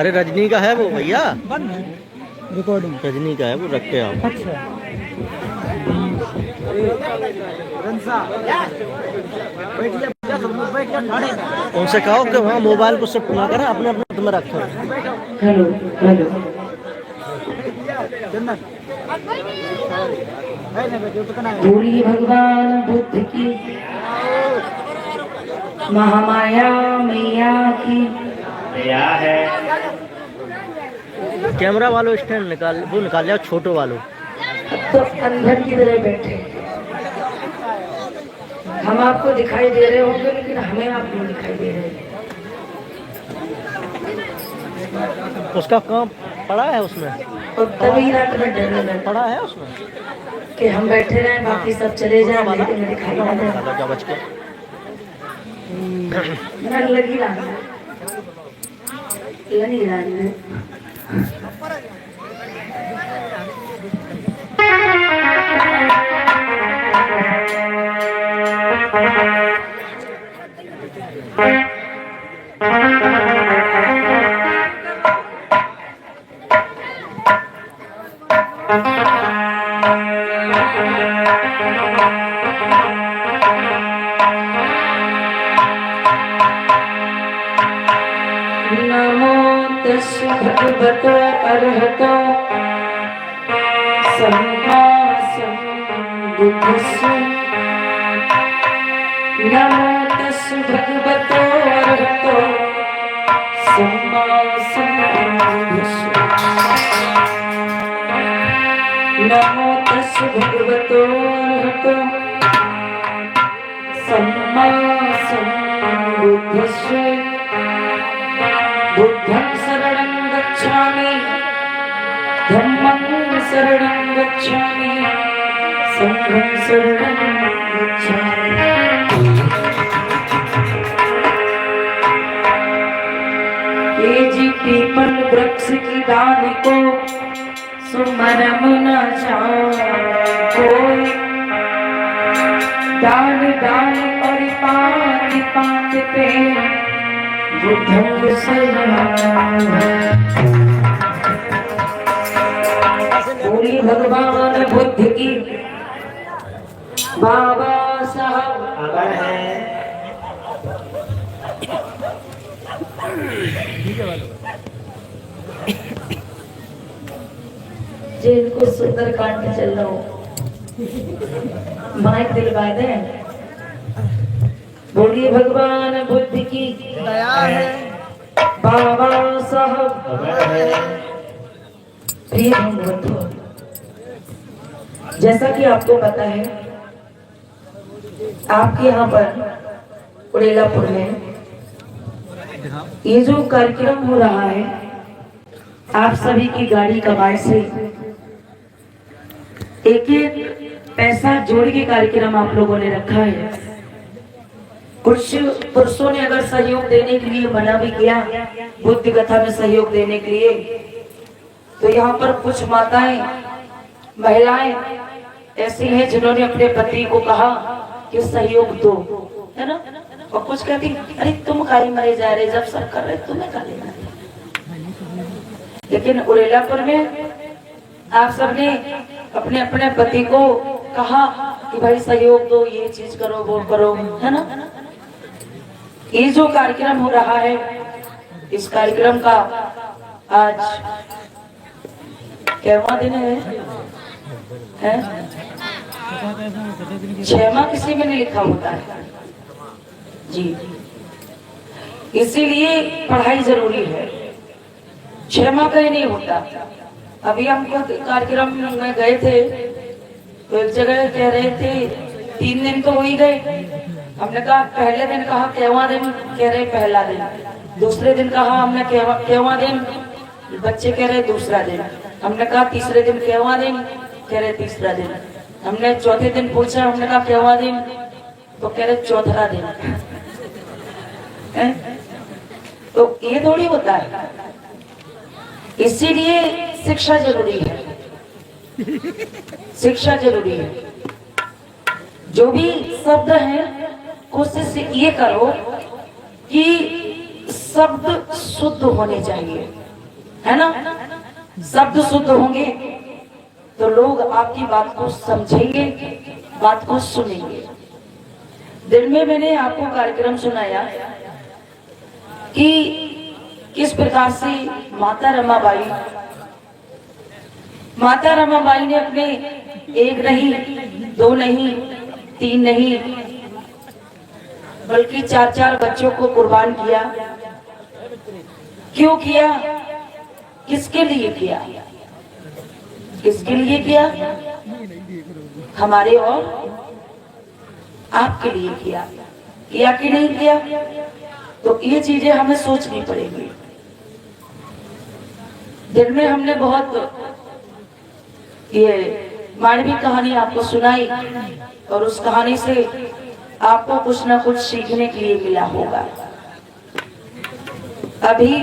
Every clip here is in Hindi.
अरे रजनी का है वो भैया, रिकॉर्डिंग रजनी का है वो, रख के आओ। उनसे कहो कि वहाँ मोबाइल को शिफ्ट ना करें, अपने अपने तुम्हें रखो। हेलो हेलो, बोलिए भगवान बुद्ध की, महामाया मैया की। है कैमरा वालों स्टैंड निकाल, वो निकाल लिया छोटो वालों। तो अंधर की तरह बैठे हम आपको दिखाई दे रहे होंगे, लेकिन हमें आप नहीं दिखाई दे रहे। उसका काम पड़ा है उसमें, और तभी रात में डरने लगा पड़ा है उसमें कि हम बैठे रहे, बाकी सब चले जाए, लेकिन दिखाई ना दे। जा बच के लगी लगी नमो तस् भगवतो अरहतो सम्मा सम्बुद्धस्स। नमो तस् भगवतो अरहतो सम्मा सम्बुद्धस्स। नमो तस् भगवतो अरहतो सम्मा सम्बुद्धस्स। बुद्धं शरणं गच्छामि, धम्मं शरणं गच्छामि, संघं शरणं गच्छामि। ये जी पीपल वृक्ष की डाली को सुमरम न कोई, डाल डाल और पात पात पे बुद्धं शरणं। पूरी भगवान बुद्ध की। बाबा साहब जिनको सुंदर कांड चल रहा हो, माइक दिलवा दें। बोलिए भगवान बुद्ध की दया है। बाबा साहब प्रिय भक्तों, जैसा कि आपको पता है, आपके यहाँ पर उड़ेलापुर में ये जो कार्यक्रम हो रहा है, आप सभी की गाड़ी कमाई से एक एक पैसा जोड़ के कार्यक्रम आप लोगों ने रखा है। कुछ पुरुषों ने अगर सहयोग देने के लिए मना भी किया, बुद्ध कथा में सहयोग देने के लिए, तो यहाँ पर कुछ माताएं महिलाएं ऐसी हैं जिन्होंने अपने पति को कहा कि सहयोग दो, है ना। और कुछ कहती अरे तुम काली मरे जा रहे, जब सब कर रहे तुम्हें काली मरे। लेकिन उड़ेलापुर में आप सबने अपने अपने पति को कहा कि भाई सहयोग दो, ये चीज करो, वो करो, है ना। ये जो कार्यक्रम हो रहा है, इस कार्यक्रम का आज कैवा दिन है? 6 माह किसी में नहीं लिखा होता है जी, इसीलिए पढ़ाई जरूरी है। 6 माह का ही नहीं होता। अभी हम कार्यक्रम में गए थे तो एक जगह कह रहे थे 3 दिन तो हो ही गए। हमने कहा पहले दिन कहा केवा दिन, कह रहे पहला दिन। दूसरे दिन कहा हमने केवा दिन, बच्चे कह रहे दूसरा दिन। हमने कहा तीसरे दिन केवा दिन, कह रहे तीसरा दिन। हमने चौथे दिन पूछा, हमने कहा केवा दिन, तो कह रहे चौथा दिन। तो ये थोड़ी होता है, इसीलिए शिक्षा जरूरी है, शिक्षा जरूरी है। जो भी शब्द है कोशिश ये करो कि शब्द शुद्ध होने चाहिए, है ना। शब्द शुद्ध होंगे तो लोग आपकी बात को समझेंगे, बात को सुनेंगे। दिन में मैंने आपको कार्यक्रम सुनाया कि किस प्रकार से माता रमाबाई ने अपने 1 नहीं, 2 नहीं, 3 नहीं, बल्कि 4-4 बच्चों को कुर्बान किया। क्यों किया? किसके लिए किया? किसके लिए किया? हमारे और आपके लिए किया। किया कि नहीं किया? तो ये चीजें हमें सोचनी पड़ेगी। दिन में हमने बहुत ये मानवीय कहानी आपको सुनाई और उस कहानी से आपको कुछ ना कुछ सीखने के लिए मिला होगा। अभी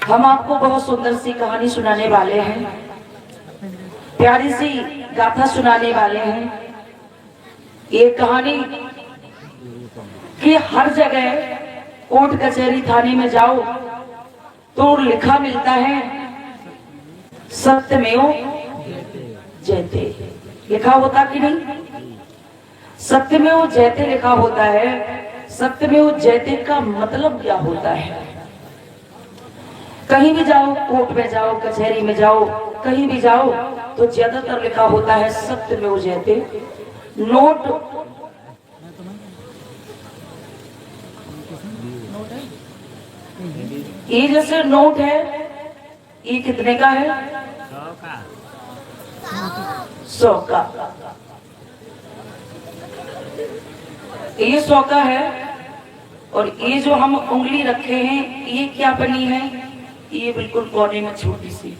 हम आपको बहुत सुंदर सी कहानी सुनाने वाले हैं, प्यारी सी गाथा सुनाने वाले हैं। ये कहानी कि हर जगह कोर्ट कचहरी थाने में जाओ तो लिखा मिलता है सत्यमेव जयते। लिखा होता कि नहीं? सत्यमेव जयते लिखा होता है। सत्यमेव जयते का मतलब क्या होता है? कहीं भी जाओ, कोर्ट में जाओ, कचहरी में जाओ, कहीं भी जाओ तो ज्यादातर लिखा होता है सत्यमेव जयते। नोट ये जैसे नोट है, ये कितने का है? 100 का। ये 100 का है। और ये जो हम उंगली रखे हैं ये क्या बनी है? ये बिल्कुल कोने में छोटी सी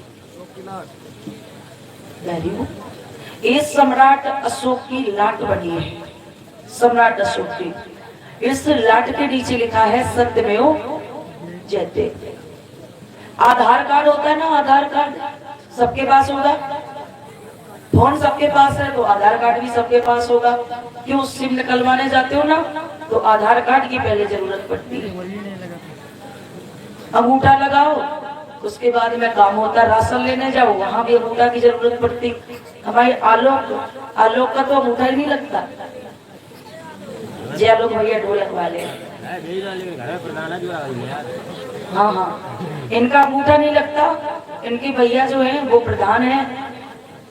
ये सम्राट अशोक की लाट बनी है। सम्राट अशोक की इस लाट के नीचे लिखा है सत्यमेव जयते। आधार कार्ड होता है ना, आधार कार्ड सबके पास होगा। फोन सबके पास है तो आधार कार्ड भी सबके पास होगा। क्यों? सिम निकलवाने जाते हो ना तो आधार कार्ड की पहले जरूरत पड़ती है। अंगूठा लगाओ, उसके बाद में काम होता है। राशन लेने जाओ, वहां भी अंगूठा की जरूरत पड़ती। हमारे आलोक का तो अंगूठा ही नहीं लगता। जय आलोक भैया ढोलक वाले, हाँ, इनका अंगूठा नहीं लगता। इनके भैया जो हैं वो प्रधान हैं,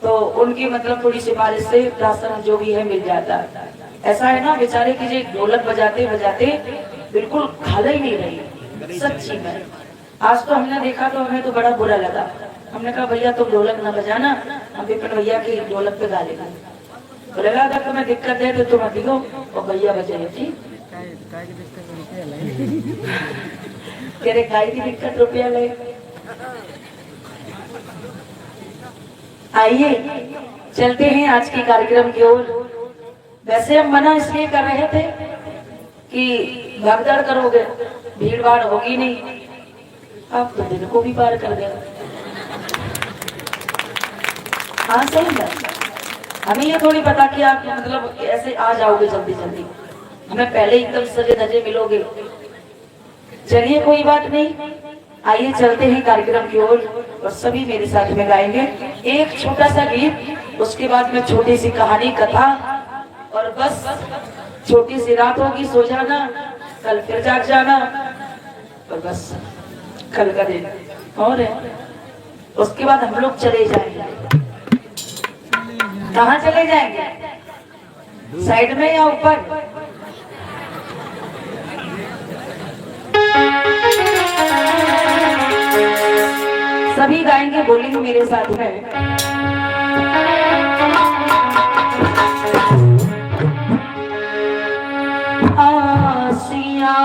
तो उनकी मतलब थोड़ी सिफारिश से राशन जो भी है मिल जाता है। ऐसा है ना, बेचारे की जो ढोलक बजाते बजाते बिल्कुल खाला ही नहीं रही। सच्ची में आज तो हमने देखा तो हमें तो बड़ा बुरा लगा। हमने कहा भैया तुम ढोलक ना बजाना, हम विपिन भैया की ढोलक पे गा लेगा। बोले अगर तुम्हें दिक्कत है तो तुम दिखो और भैया बजाए। ठीक, तेरे गाय की दिक्कत रुपया ले। आइए चलते हैं आज के कार्यक्रम की ओर। वैसे हम मना इसलिए कर रहे थे कि भगदड़ करोगे, भीड़ भाड़ होगी नहीं। आप तो दिन को भी पार कर गए। हाँ सही है, हमें ये थोड़ी पता कि आप मतलब ऐसे आ जाओगे जल्दी जल्दी। हमें पहले एकदम सजे धजे मिलोगे। चलिए कोई बात नहीं, आइए चलते हैं कार्यक्रम की ओर और सभी मेरे साथ में गाएंगे एक छोटा सा गीत। उसके बाद में छोटी सी कहानी कथा और बस छोटी सी रात होगी, सो जाना, कल फिर जाग जाना और बस कल का दिन और है। उसके बाद हम लोग चले जाएंगे। कहाँ चले जाएंगे? साइड में या ऊपर? सभी गाएंगे, बोलेंगे मेरे साथ में। आसिया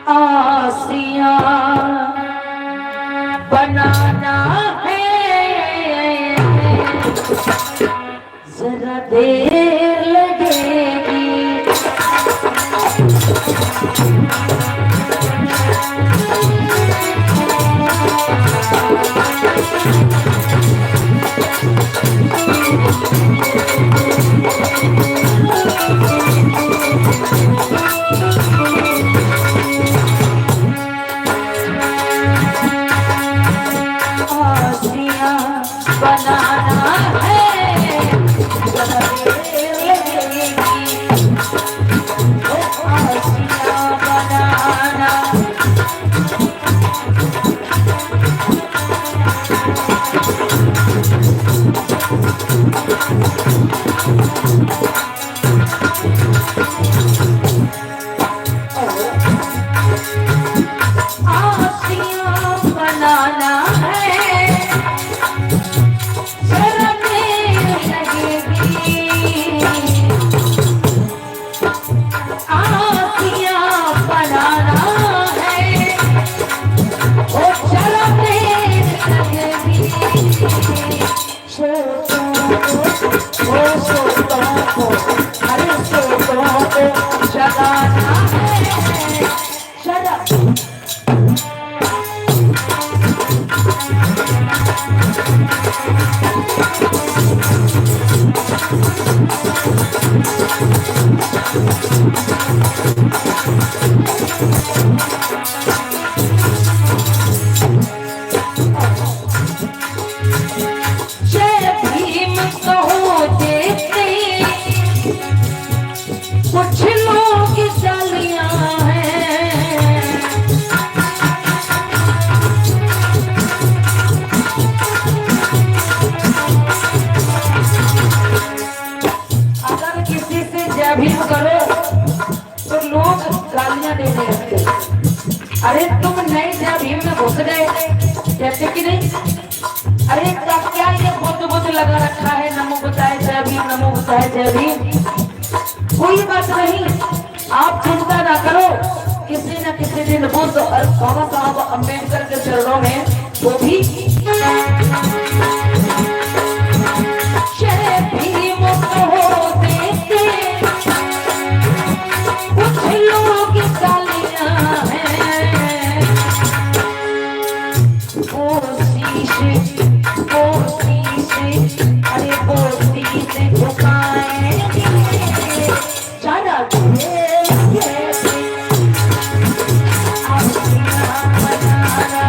आसिया बनाना है, जरा देर लगेगी। बनाना है, जरा देर लगेगी। आसिया बनाना बनाना है, जरा देर लगेगी। आसिया बनाना है, ओ जरा देर लगेगी। सोतों को अरे सोतों को जगाना है, जरा जय भीम कहो देखते, कुछ लोग डालियां हैं। अगर किसी से जय भीम करो तो लोग गालियां देने लगते। अरे तुम नए जय भीम में घुस गए, कहते कि नहीं? अरे क्या ये बुद्ध लगा रखा है, नमो बुद्धाय जय भीम, नमो बुद्धाय जय भीम। कोई बात नहीं, आप चिंता ना करो, किसी न किसी दिन बुद्ध और बाबा साहब अम्बेडकर के चरणों में वो भी जय भीम कहो देते, कुछ लोग गालियां हैं। अरे वो शीश झुकाएंगे, जरा देर लगेगी। आसिया बनाना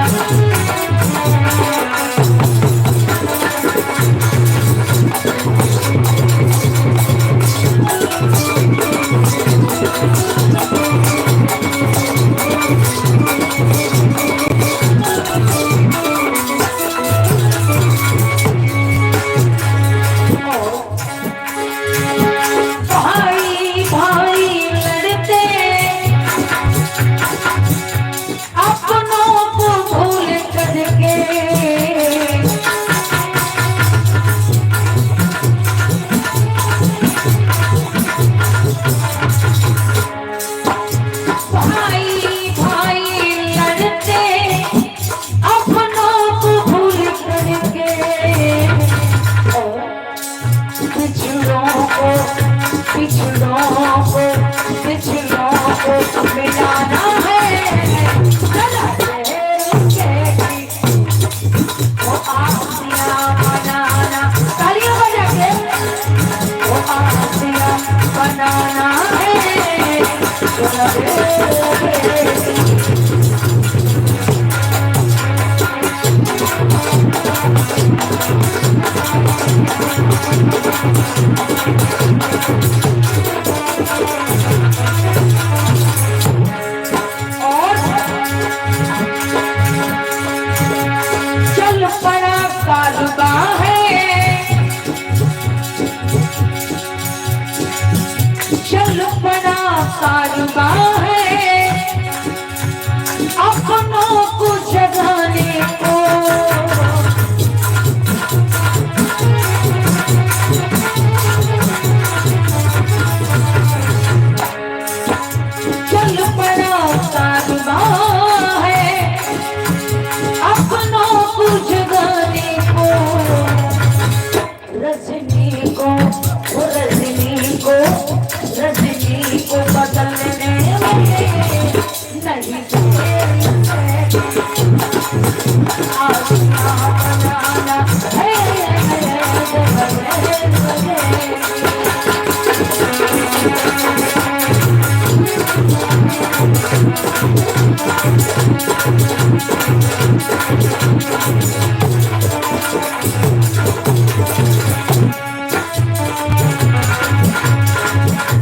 भाई भाई लड़ते, अपनों को भूल करके। भाई भाई लड़ते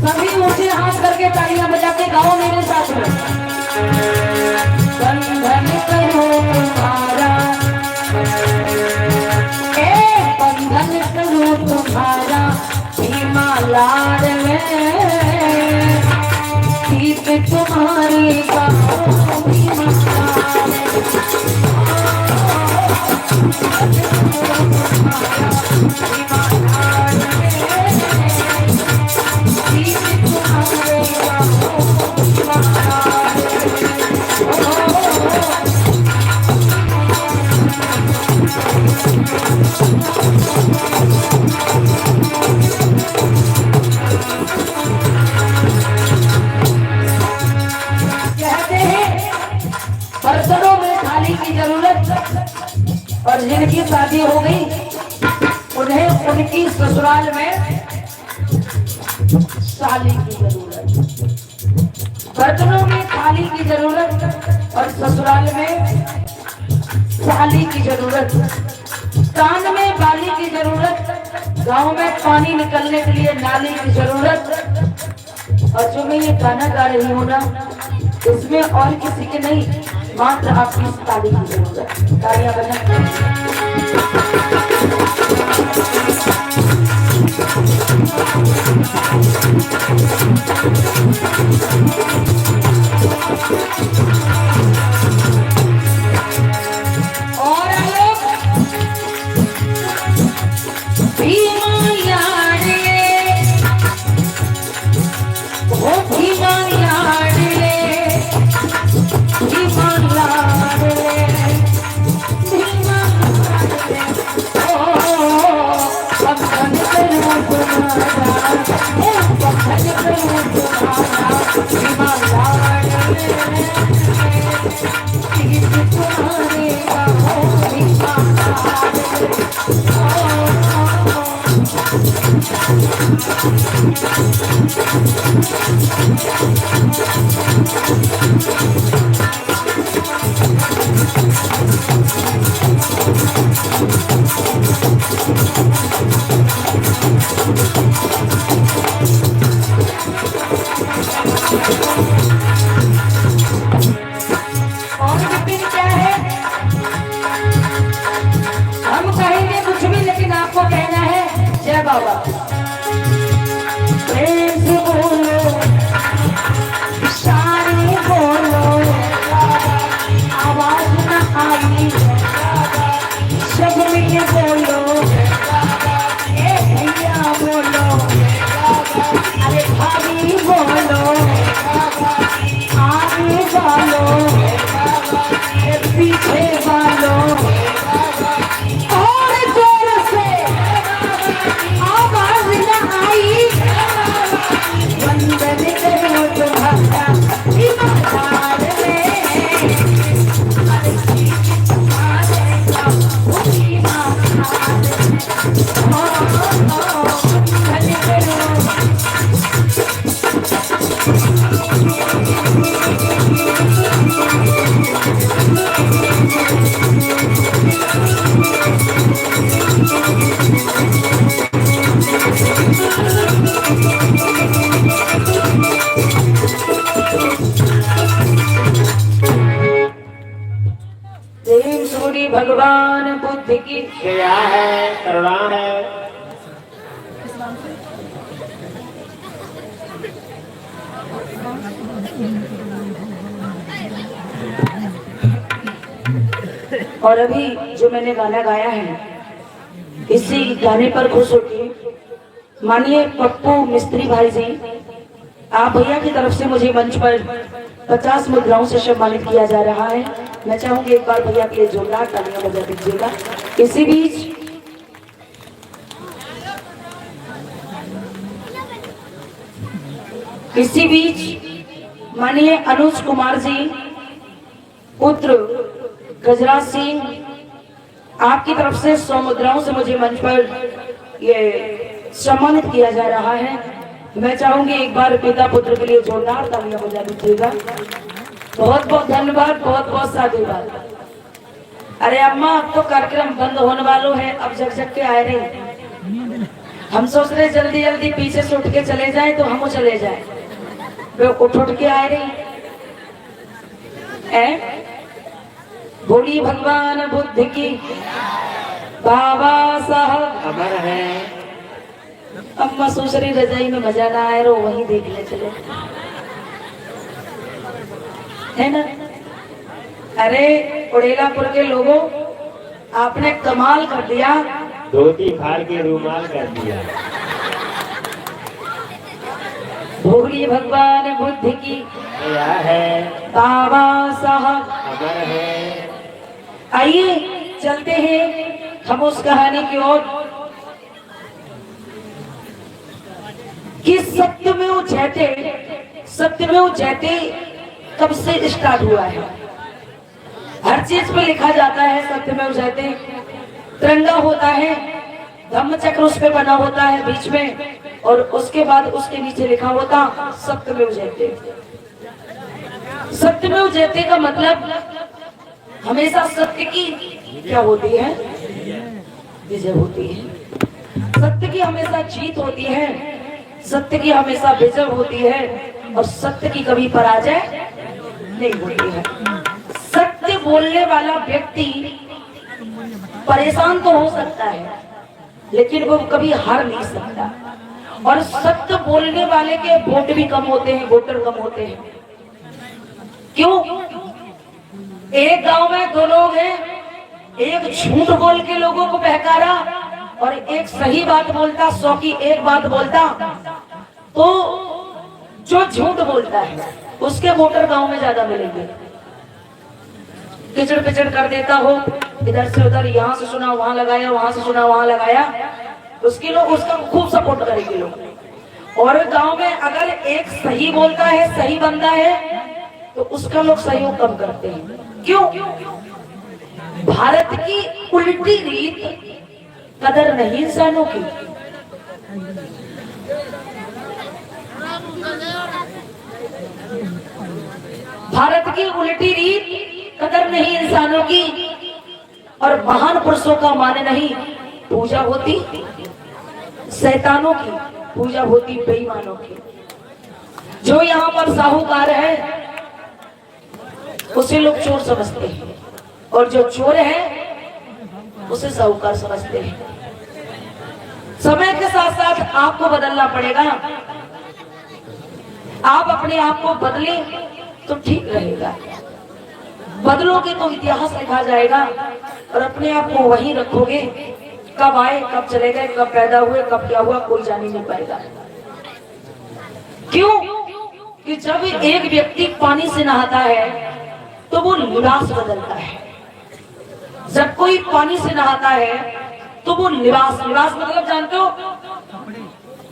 सभी ऊंचे हाथ करके तालियां बजा के गाओ मेरे साथ में। बंधन करो तुम्हारा, बंधन करो तुम्हारा भीमा लाड में, दीप तुम्हारी गाओ भीमा लाड में। बर्तनों में थाली की जरूरत, और जिनकी शादी हो गई उन्हें उनकी ससुराल में साली की जरूरत। बर्तनों में थाली की जरूरत और ससुराल में साली की जरूरत। कान में बाली की जरूरत, गांव में पानी निकलने के लिए नाली की जरूरत। और जो मैं ये गाना गा रही हूँ ना, इसमें और किसी के नहीं, मात्र आपकी ताली की जरूरत। तालियां बजा। और लोग भीमा यारे, वो भीमा यारे, भीमा यारे, भीमा यारे, ओ बंधन करो तुम्हारा, बंधन करो तुम्हारा भीमा यारे, दीप तुम्हारे गाओ भीमा यारे। और फिर क्या है, हम कहेंगे कुछ भी, लेकिन आपको कहना है जय बाबा। प्रेम से बोलो, सारे बोलो, आवाज न आई, सब मिल बोलो, ए भैया बोलो, अरे भाभी बोलो, आगे बोलो, पीछे वालों और जोर से आवाज न आई, वंदन करो तुम्हारा ईमानदार में, तुम्हारे गाओ ईमानदार में, वंदन करो। प्रेम सूरी भगवान बुद्ध की दया है, करुणा है। और अभी जो मैंने गाना गाया है, इसी गाने पर खुश होकर मानिए पप्पू मिस्त्री भाई जी, आप भैया की तरफ से मुझे मंच पर 50 मुद्राओं से सम्मानित किया जा रहा है। मैं चाहूंगी एक बार भैया के लिए जोरदार तालियां बजा दीजिएगा। इसी बीच माननीय अनुज कुमार जी पुत्र गजराज सिंह, आपकी तरफ से 100 मुद्राओं से मुझे मंच पर ये सम्मानित किया जा रहा है। मैं चाहूंगी एक बार पिता पुत्र के लिए जोरदार तालियां बजा दीजिएगा। बहुत बहुत धन्यवाद, बहुत बहुत साधुवाद। अरे अम्मा, अब तो कार्यक्रम बंद होने वालों है, अब जग जग के आए रहे। हम सोच रहे जल्दी जल्दी पीछे से उठ के चले जाए तो हम चले जाए, वे उठ के आए रहे। बोली भगवान बुद्ध की, बाबा साहब अमर है। अम्मा सोच रही रजाई में मजा ना आए, रो वहीं देख ले चले, है ना। अरे उड़ेलापुर के लोगों, आपने कमाल कर दिया, धोती फाड़ के रूमाल कर दिया। भोली भगवान बुद्ध की, यह है बाबा साहब अमर है। आइए चलते हैं हम उस कहानी की ओर कि सत्यमेव जयते कब से स्टार्ट हुआ है। हर चीज पे लिखा जाता है सत्यमेव जयते। तिरंगा होता है, धम्म चक्र उस पे बना होता है बीच में, और उसके बाद उसके नीचे लिखा होता सत्यमेव जयते। सत्यमेव जयते का मतलब हमेशा सत्य की क्या होती है? विजय होती है। सत्य की हमेशा जीत होती है, सत्य की हमेशा विजय होती है, और सत्य की कभी पराजय नहीं होती है। सत्य बोलने वाला व्यक्ति परेशान तो हो सकता है, लेकिन वो कभी हार नहीं सकता। और सत्य बोलने वाले के वोट भी कम होते हैं, वोटर कम होते हैं। क्यों? एक गांव में 2 लोग हैं, एक झूठ बोल के लोगों को बहकारा और एक सही बात बोलता, 100 की एक बात बोलता, तो जो झूठ बोलता है उसके वोटर गांव में ज्यादा मिलेंगे। किचड़ पिचड़ कर देता हो, इधर से उधर, यहाँ से सुना वहां लगाया, वहां से सुना वहां लगाया, उसके लोग उसका खूब सपोर्ट करेंगे लोग। और गांव में अगर एक सही बोलता है, सही बंदा है, तो उसका लोग सहयोग कम करते हैं। क्यों? भारत की उल्टी रीत, कदर नहीं इंसानों की। भारत की उल्टी रीत, कदर नहीं इंसानों की, और महान पुरुषों का मान नहीं, पूजा होती शैतानों की, पूजा होती बेईमानों की। जो यहाँ पर साहूकार है उसे लोग चोर समझते हैं, और जो चोर है उसे साहूकार समझते हैं। समय के साथ साथ आपको बदलना पड़ेगा। आप अपने आप को बदले तो ठीक रहेगा, बदलोगे तो इतिहास लिखा जाएगा, और अपने आप को वहीं रखोगे, कब आए कब चले गए, कब पैदा हुए कब क्या हुआ, कोई जान ही नहीं पाएगा। क्यों? कि जब एक व्यक्ति पानी से नहाता है तो वो लिबास बदलता है। जब कोई पानी से नहाता है तो वो लिबास मतलब जानते हो,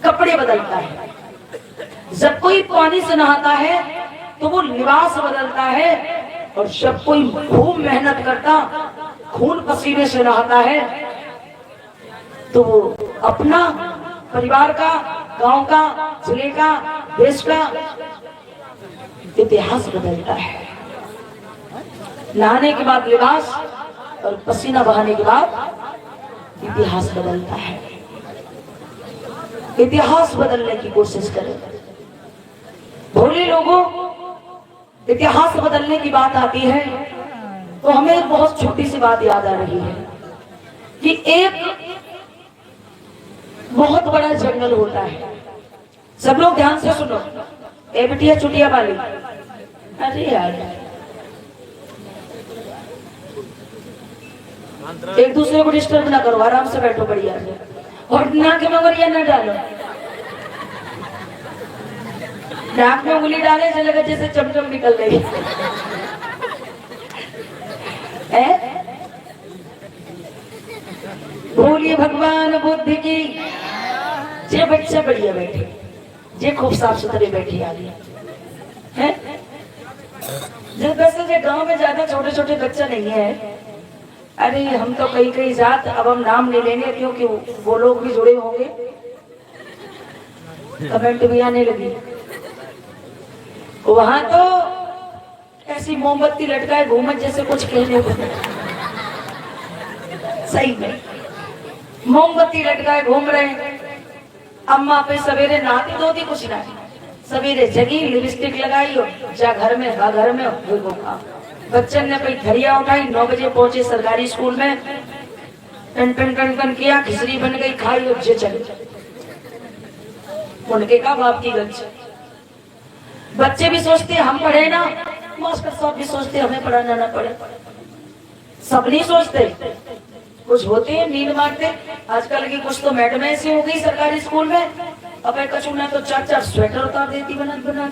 कपड़े बदलता है। जब कोई पानी से नहाता है तो वो लिबास बदलता है, और जब कोई खूब मेहनत करता, खून पसीने से नहाता है, तो वो अपना, परिवार का, गांव का, जिले का, देश का इतिहास बदलता है। नहाने के बाद लिबास और पसीना बहाने के बाद इतिहास बदलता है। इतिहास बदलने की कोशिश करें। भोले लोगों, इतिहास बदलने की बात आती है तो हमें एक बहुत छोटी सी बात याद आ रही है कि एक बहुत बड़ा जंगल होता है। सब लोग ध्यान से सुनो, ए बिटिया चुटिया वाली, अरे यार एक दूसरे को डिस्टर्ब ना करो, आराम से बैठो बढ़िया से, और नाक में उंगलियां न डालो। नाक में उंगली डाले चलेगा जैसे चमचम निकल रही है। बोलिए भगवान बुद्ध की। जे बच्चा बढ़िया बैठे, जे खूब साफ सुथरे बैठे आ गया है, जब वैसे जो गांव में ज्यादा छोटे छोटे बच्चे नहीं है। अरे हम तो कई कई जात, अब हम नाम नहीं लेंगे क्योंकि वो लोग भी जुड़े होंगे, कमेंट भी आने लगी। वहां तो ऐसी मोमबत्ती लटकाए घूमत जैसे कुछ कहने को। सही में मोमबत्ती लटकाए घूम रहे हैं। अम्मा पे सवेरे नहाती धोती कुछ ना, सवेरे जगी, लिपस्टिक लगाई हो, जा घर में, हा घर में हो। बच्चन ने भाई धरिया उठाई, 9 बजे पहुंचे सरकारी स्कूल में, टन टन टन टन किया, खिचड़ी बन गई, खाई और जे चले। उनके का बाप की गलती। बच्चे भी सोचते हम पढ़े ना, मास्टर साहब भी सोचते हमें पढ़ाना ना पड़े। सब नहीं सोचते, कुछ होते हैं नींद मारते। आजकल की कुछ तो मैडम ऐसी हो गई सरकारी स्कूल में, अब कछु ने तो 4-4 स्वेटर उतार देती बना बना।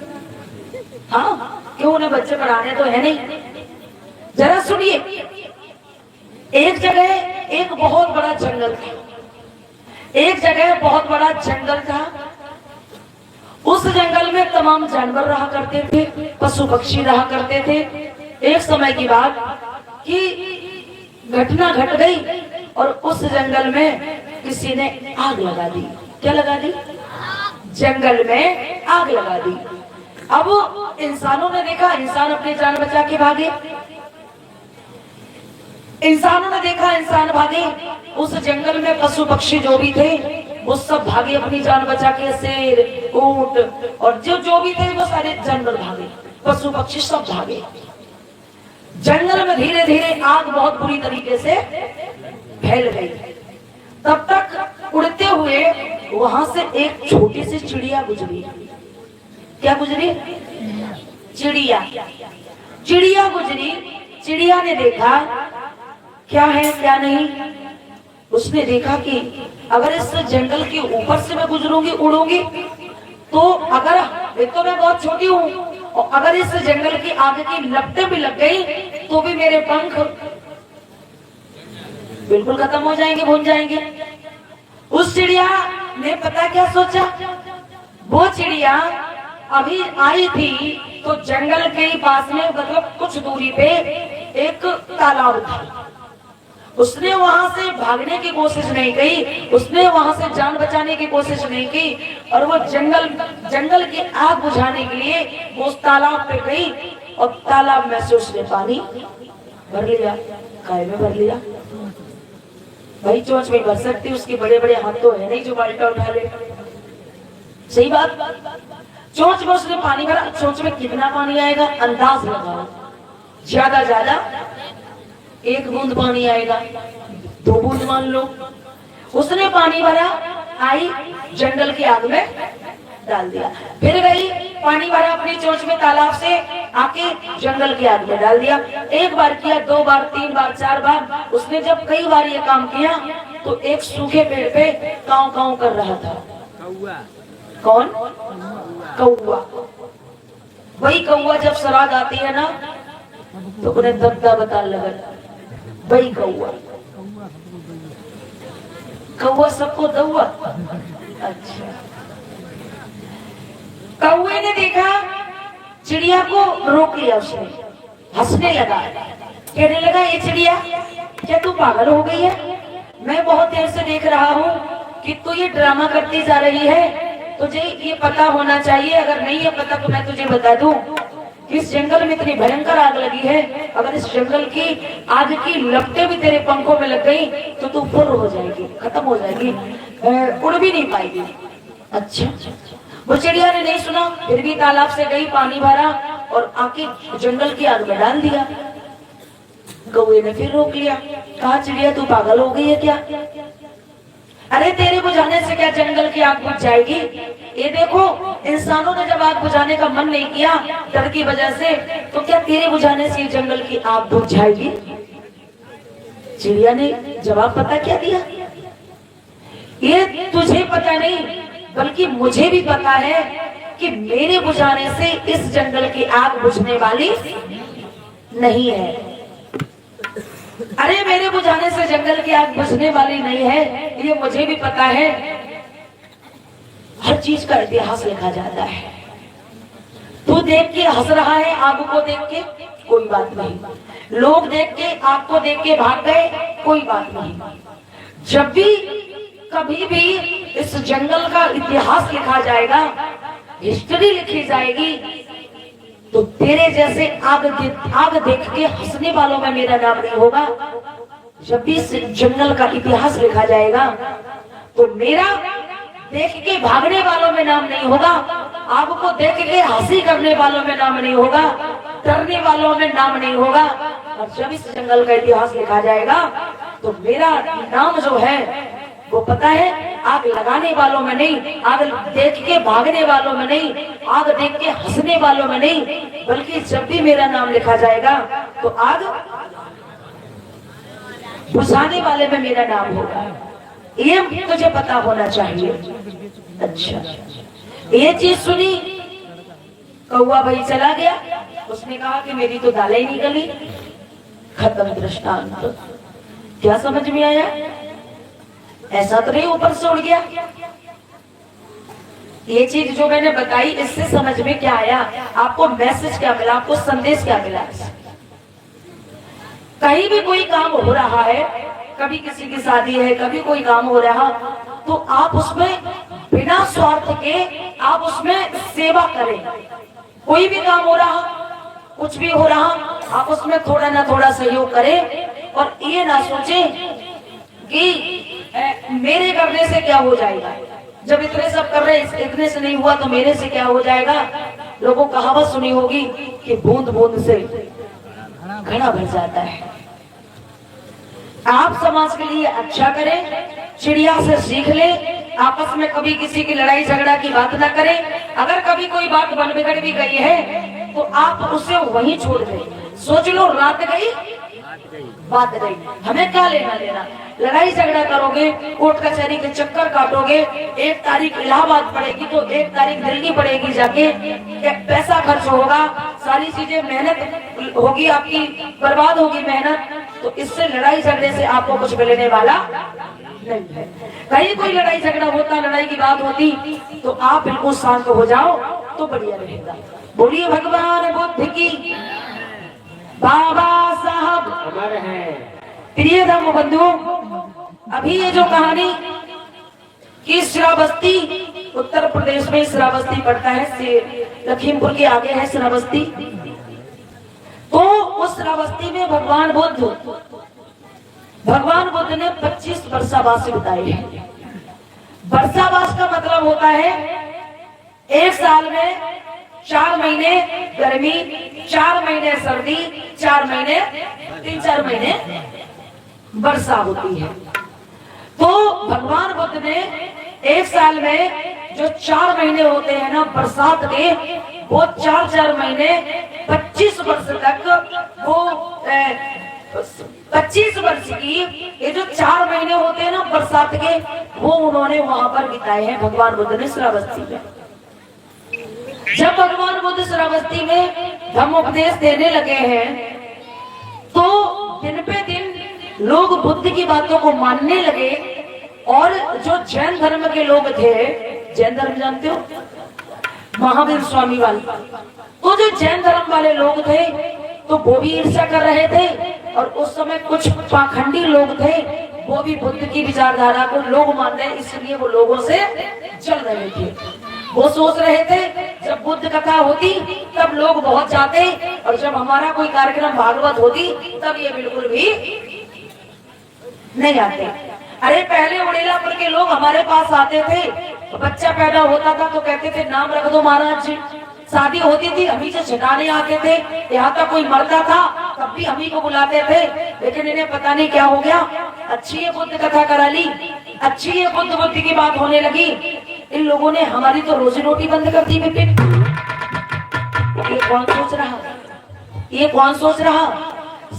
हाँ, क्यों? उन्हें बच्चे पढ़ाने तो है नहीं। जरा सुनिए, एक जगह एक बहुत बड़ा जंगल था। एक जगह बहुत बड़ा जंगल था। उस जंगल में तमाम जानवर रहा करते थे, पशु पक्षी रहा करते थे। एक समय की बात कि घटना घट गई और उस जंगल में किसी ने आग लगा दी। क्या लगा दी? जंगल में आग लगा दी। अब इंसानों ने देखा, इंसान अपनी जान बचा के भागे। इंसानों ने देखा, इंसान भागे। उस जंगल में पशु पक्षी जो भी थे वो सब भागे अपनी जान बचा के। शेर, ऊंट और जो भी थे वो सारे जानवर भागे, पशु पक्षी सब भागे। जंगल में धीरे धीरे आग बहुत बुरी तरीके से फैल गई। तब तक उड़ते हुए वहां से एक छोटी सी चिड़िया गुजरी। क्या गुजरी? चिड़िया। चिड़िया गुजरी। चिड़िया ने देखा क्या है क्या नहीं। उसने देखा कि अगर इस जंगल के ऊपर से मैं गुजरूंगी, उड़ूंगी, तो अगर एक तो मैं बहुत छोटी हूँ और अगर इस जंगल की आग की लपटें भी लग गई तो भी मेरे पंख बिल्कुल खत्म हो जाएंगे, भून जाएंगे। उस चिड़िया ने पता क्या सोचा? वो चिड़िया अभी आई थी तो जंगल के ही पास में, मतलब कुछ दूरी पे एक तालाब था। उसने वहां से भागने की कोशिश नहीं की, उसने वहां से जान बचाने की कोशिश नहीं की, और वो जंगल की आग बुझाने के लिए वो उस तालाब पे गई और तालाब में से उसने पानी भर लिया। काय में भर लिया? भाई चोंच में भर सकती, उसके बड़े बड़े हाथ तो है नहीं जो बाल्टा उठा ले। सही बात। चोंच में उसने पानी भरा। चोंच में कितना पानी आएगा अंदाज लगाओ। ज्यादा ज्यादा 1 बूंद पानी आएगा, 2 बूंद मान लो। उसने पानी भरा, आई जंगल की आग में डाल दिया। फिर गई, पानी भरा अपनी चोंच में तालाब से, आके जंगल की आग में डाल दिया। 1 बार किया, 2 बार, 3 बार, 4 बार। उसने जब कई बार ये काम किया तो एक सूखे पेड़ पे काव काव कर रहा था। कौन? कौवा। वही कौवा जब सराग आती है ना तो उन्हें दबदा बता लगा। वही कौवा। कौवा सबको दौआ। अच्छा। कौवे ने देखा चिड़िया को, रोक लिया उसने, हंसने लगा, कहने लगा ये चिड़िया क्या तू पागल हो गई है? मैं बहुत देर से देख रहा हूँ कि तू ये ड्रामा करती जा रही है। तुझे ये पता होना चाहिए, अगर नहीं है पता तो मैं तुझे बता दूं, इस जंगल में इतनी भयंकर आग लगी है, अगर इस जंगल की आग की लपटें भी तेरे पंखों में लग गई तो तू फुर हो जाएगी, खत्म हो जाएगी, उड़ भी नहीं पाएगी। अच्छा। वो चिड़िया ने नहीं सुना, फिर भी तालाब से गई, पानी भरा और आके जंगल की आग में डाल दिया। कौवे ने फिर रोक लिया, कहा चिड़िया तू पागल हो गई है क्या? अरे तेरे बुझाने से क्या जंगल की आग बुझ जाएगी? ये देखो इंसानों ने जब आग बुझाने का मन नहीं किया डर की वजह से, तो क्या तेरे बुझाने से जंगल की आग बुझ जाएगी? चिड़िया ने जवाब पता क्या दिया? ये तुझे पता नहीं बल्कि मुझे भी पता है कि मेरे बुझाने से इस जंगल की आग बुझने वाली नहीं है। अरे मेरे बुझाने से जंगल की आग बुझने वाली नहीं है, ये मुझे भी पता है। हर चीज का इतिहास लिखा जाता है। तू देख के हंस रहा है आग को देख के, कोई बात नहीं। लोग देख के, आपको देख के भाग गए, कोई बात नहीं। जब भी कभी भी इस जंगल का इतिहास लिखा जाएगा, हिस्ट्री लिखी जाएगी, तो तेरे जैसे आग देख के हंसने वालों में मेरा नाम नहीं होगा। जब भी इस जंगल का इतिहास लिखा जाएगा, तो मेरा देख के भागने वालों में नाम नहीं होगा, आपको देख के हंसी करने वालों में नाम नहीं होगा, डरने वालों में नाम नहीं होगा। और जब इस जंगल का इतिहास लिखा जाएगा, तो मेरा नाम जो है वो पता है, आग लगाने वालों में नहीं, आग देख के भागने वालों में नहीं, आग देख के हंसने वालों में नहीं, बल्कि जब भी मेरा नाम लिखा जाएगा तो आग बुझाने वाले में मेरा नाम होगा। ये तुझे पता होना चाहिए। अच्छा, ये चीज सुनी, कौवा भाई चला गया, उसने कहा कि मेरी तो दालें ही नहीं गली। खत्म दृष्टांत। क्या समझ में आया? ऐसा तो नहीं ऊपर से उड़ गया। ये चीज जो मैंने बताई, इससे समझ में क्या आया? आपको मैसेज क्या मिला? आपको संदेश क्या मिला? कहीं भी कोई काम हो रहा है, कभी किसी की शादी है, कभी कोई काम हो रहा, तो आप उसमें बिना स्वार्थ के आप उसमें सेवा करें। कोई भी काम हो रहा, कुछ भी हो रहा, आप उसमें थोड़ा ना थोड़ा सहयोग करें, और ये ना सोचें कि मेरे करने से क्या हो जाएगा। जब इतने सब कर रहे, इतने से नहीं हुआ तो मेरे से क्या हो जाएगा। लोगों कहावत सुनी होगी कि बूंद बूंद से घड़ा भर जाता है। आप समाज के लिए अच्छा करें, चिड़िया से सीख ले, आपस में कभी किसी की लड़ाई झगड़ा की बात ना करें। अगर कभी कोई बात बन बिगड़ भी गई है, तो आप उसे वहीं छोड़ दें। सोच लो, रात गई बात गई, हमें क्या लेना देना। लड़ाई झगड़ा करोगे, कोर्ट कचहरी के चक्कर काटोगे, 1 तारीख इलाहाबाद पड़ेगी तो 1 तारीख दिल्ली पड़ेगी, जाके पैसा खर्च होगा, सारी चीजें मेहनत होगी, आपकी बर्बाद होगी मेहनत। तो इससे लड़ाई झगड़े से आपको कुछ मिलने वाला नहीं है। कहीं कोई लड़ाई झगड़ा होता, लड़ाई की बात होती, तो आप बिल्कुल शांत हो जाओ तो बढ़िया रहेगा। बोलिए भगवान बुद्ध की, बाबा साहब अमर है। प्रिय धर्म बंधुओं, अभी ये जो कहानी कि श्रावस्ती, उत्तर प्रदेश में श्रावस्ती पड़ता है, से लखीमपुर के आगे है श्रावस्ती। तो उस श्रावस्ती में भगवान बुद्ध ने 25 वर्षावास बिताए हैं। वर्षावास का मतलब होता है 1 साल में 4 महीने गर्मी, 4 महीने सर्दी, 4 महीने 3-4 महीने वर्षा होती है। तो भगवान बुद्ध ने 1 साल में जो 4 महीने होते हैं ना बरसात के, वो 4-4 महीने 25 वर्ष तक, वो 25 वर्ष की ये जो 4 महीने होते हैं ना बरसात के, वो उन्होंने वहां पर बिताए हैं भगवान बुद्ध ने श्रावस्ती में। जब भगवान बुद्ध श्रावस्ती में धम्मोपदेश देने लगे हैं, तो दिन पे दिन लोग बुद्ध की बातों को मानने लगे। और जो जैन धर्म के लोग थे, जैन धर्म जानते हो, महावीर स्वामी वाले, तो जो जैन धर्म वाले लोग थे, तो वो भी ईर्ष्या कर रहे थे। और उस समय कुछ पाखंडी लोग थे, वो भी बुद्ध की विचारधारा को लोग मान रहे, इसलिए वो लोगों से चल रहे थे। वो सोच रहे थे जब बुद्ध कथा होती तब लोग बहुत जाते, और जब हमारा कोई कार्यक्रम भागवत होती तब ये बिल्कुल भी नहीं आते। अरे पहले उड़ेलापुर के लोग हमारे पास आते थे, बच्चा पैदा होता था तो कहते थे नाम रख दो महाराज जी। शादी होती थी, हम ही से छिटाने आते थे, यहाँ तक कोई मरता था तब भी हम ही को बुलाते थे। लेकिन इन्हें पता नहीं क्या हो गया, अच्छी है बुद्ध कथा करा ली, अच्छी है बुद्ध की बात होने लगी, इन लोगों ने हमारी तो रोजी रोटी बंद कर दी। विपिन, ये कौन सोच रहा, ये कौन सोच रहा?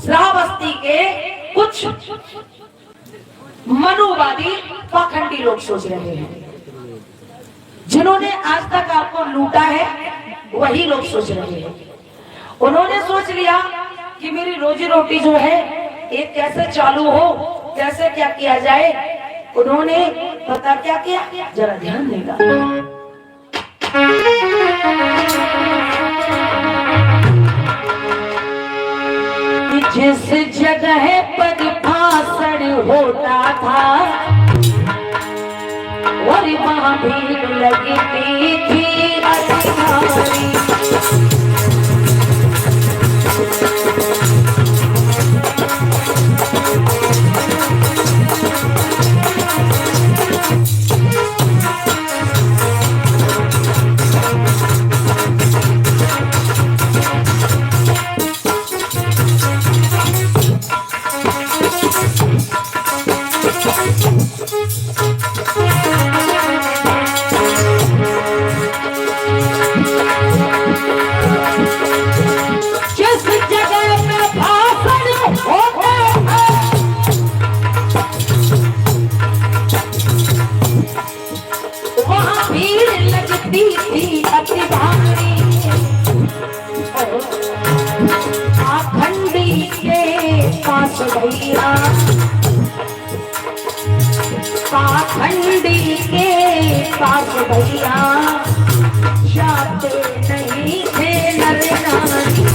श्रावस्ती के कुछ मनुवादी पाखंडी लोग सोच रहे हैं। जिन्होंने आज तक आपको लूटा है, वही लोग सोच रहे हैं। उन्होंने सोच लिया कि मेरी रोजी रोटी जो है ये कैसे चालू हो, कैसे क्या किया जाए। उन्होंने पता क्या किया, जरा ध्यान देगा। जिस जगह पर भाषण होता था और वहां भीड़ लगती थी अधिकारी। जिस जगह पे भाषण होता है वहां भीड़ लगती थी अति भारी। पाखंडी के पास भैया, पाखंडी के पास भैया जाते नहीं थे नर नारी।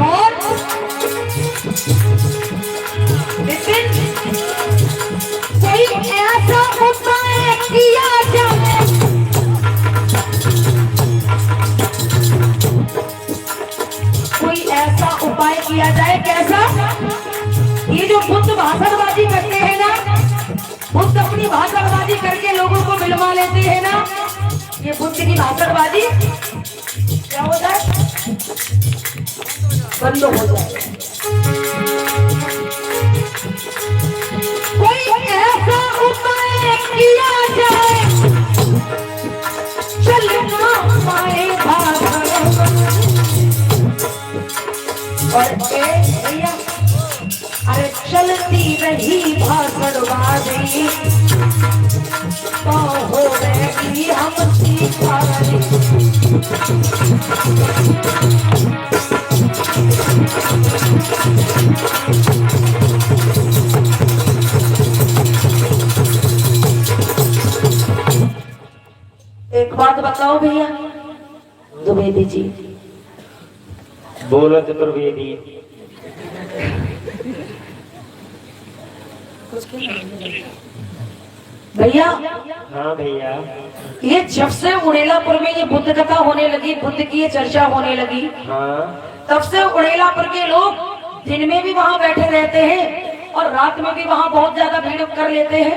और लेकिन कोई ऐसा उपाय किया जाए, कोई ऐसा उपाय किया जाए। कैसा? ये जो बुद्ध भाषणबाजी करते हैं ना, बुद्ध अपनी भाषणबाजी करके लोगों को मिलवा लेते हैं ना, ये बुद्ध की भाषणबाजी क्या होता है? बंद हो जाए। कोई ऐसा उपाय किया जाए, चलना पाए भाषण। और भैया अरे चलती रही भाषणबाजी तो हो गई हम सीखारी। एक बात बताओ भैया द्विवेदी जी। बोलो चतुर्वेदी। भैया हाँ भैया, ये जब से उड़ेलापुर में ये बुद्ध कथा होने लगी, बुद्ध की ये चर्चा होने लगी, हाँ तब से उड़ेलापुर के लोग दिन में भी वहाँ बैठे रहते हैं और रात में भी वहाँ बहुत ज्यादा भीड़ कर लेते हैं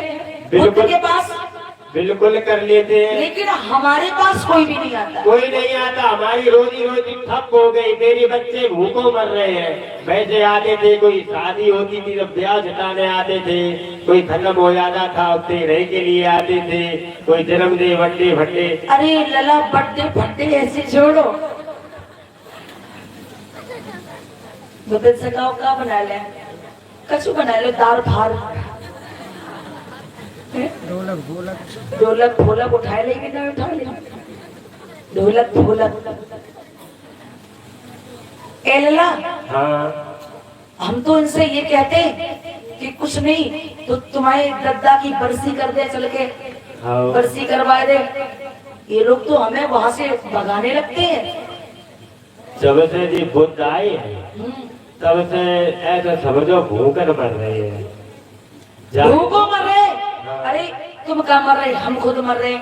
बुद्ध के पास। बिल्कुल कर लेते हैं, लेकिन हमारे पास कोई भी नहीं आता। कोई नहीं आता। हमारी रोजी रोटी ठप हो गई, मेरे बच्चे भूखों मर रहे हैं। वैसे आते थे, कोई शादी होती थी तो ब्याह जताने आते थे, कोई खत्म हो जाता था उससे रह के लिए आते थे, कोई जन्मदिन बर्थडे फट्टे। अरे लला बर्थडे फट्टे ऐसे छोड़ो, बदल सकाओ का बना ले, कछु बना लो, दाल भात, ढोलक ढोलक ढोलक ढोलक उठाए लेंगे ना, उठा ले ढोलक ढोलक। ए लला, हाँ हम तो इनसे ये कहते कि कुछ नहीं तो तुम्हारे दद्दा की बरसी कर दे, चल के हाँ। बरसी करवा दे। ये लोग तो हमें वहां से भगाने लगते हैं। जब से जी बुद्ध आए तब से ऐसा समझो भूखकर मर रहे हैं। भूखों मर रहे। अरे तुम क्या मर रहे, हम खुद मर रहे।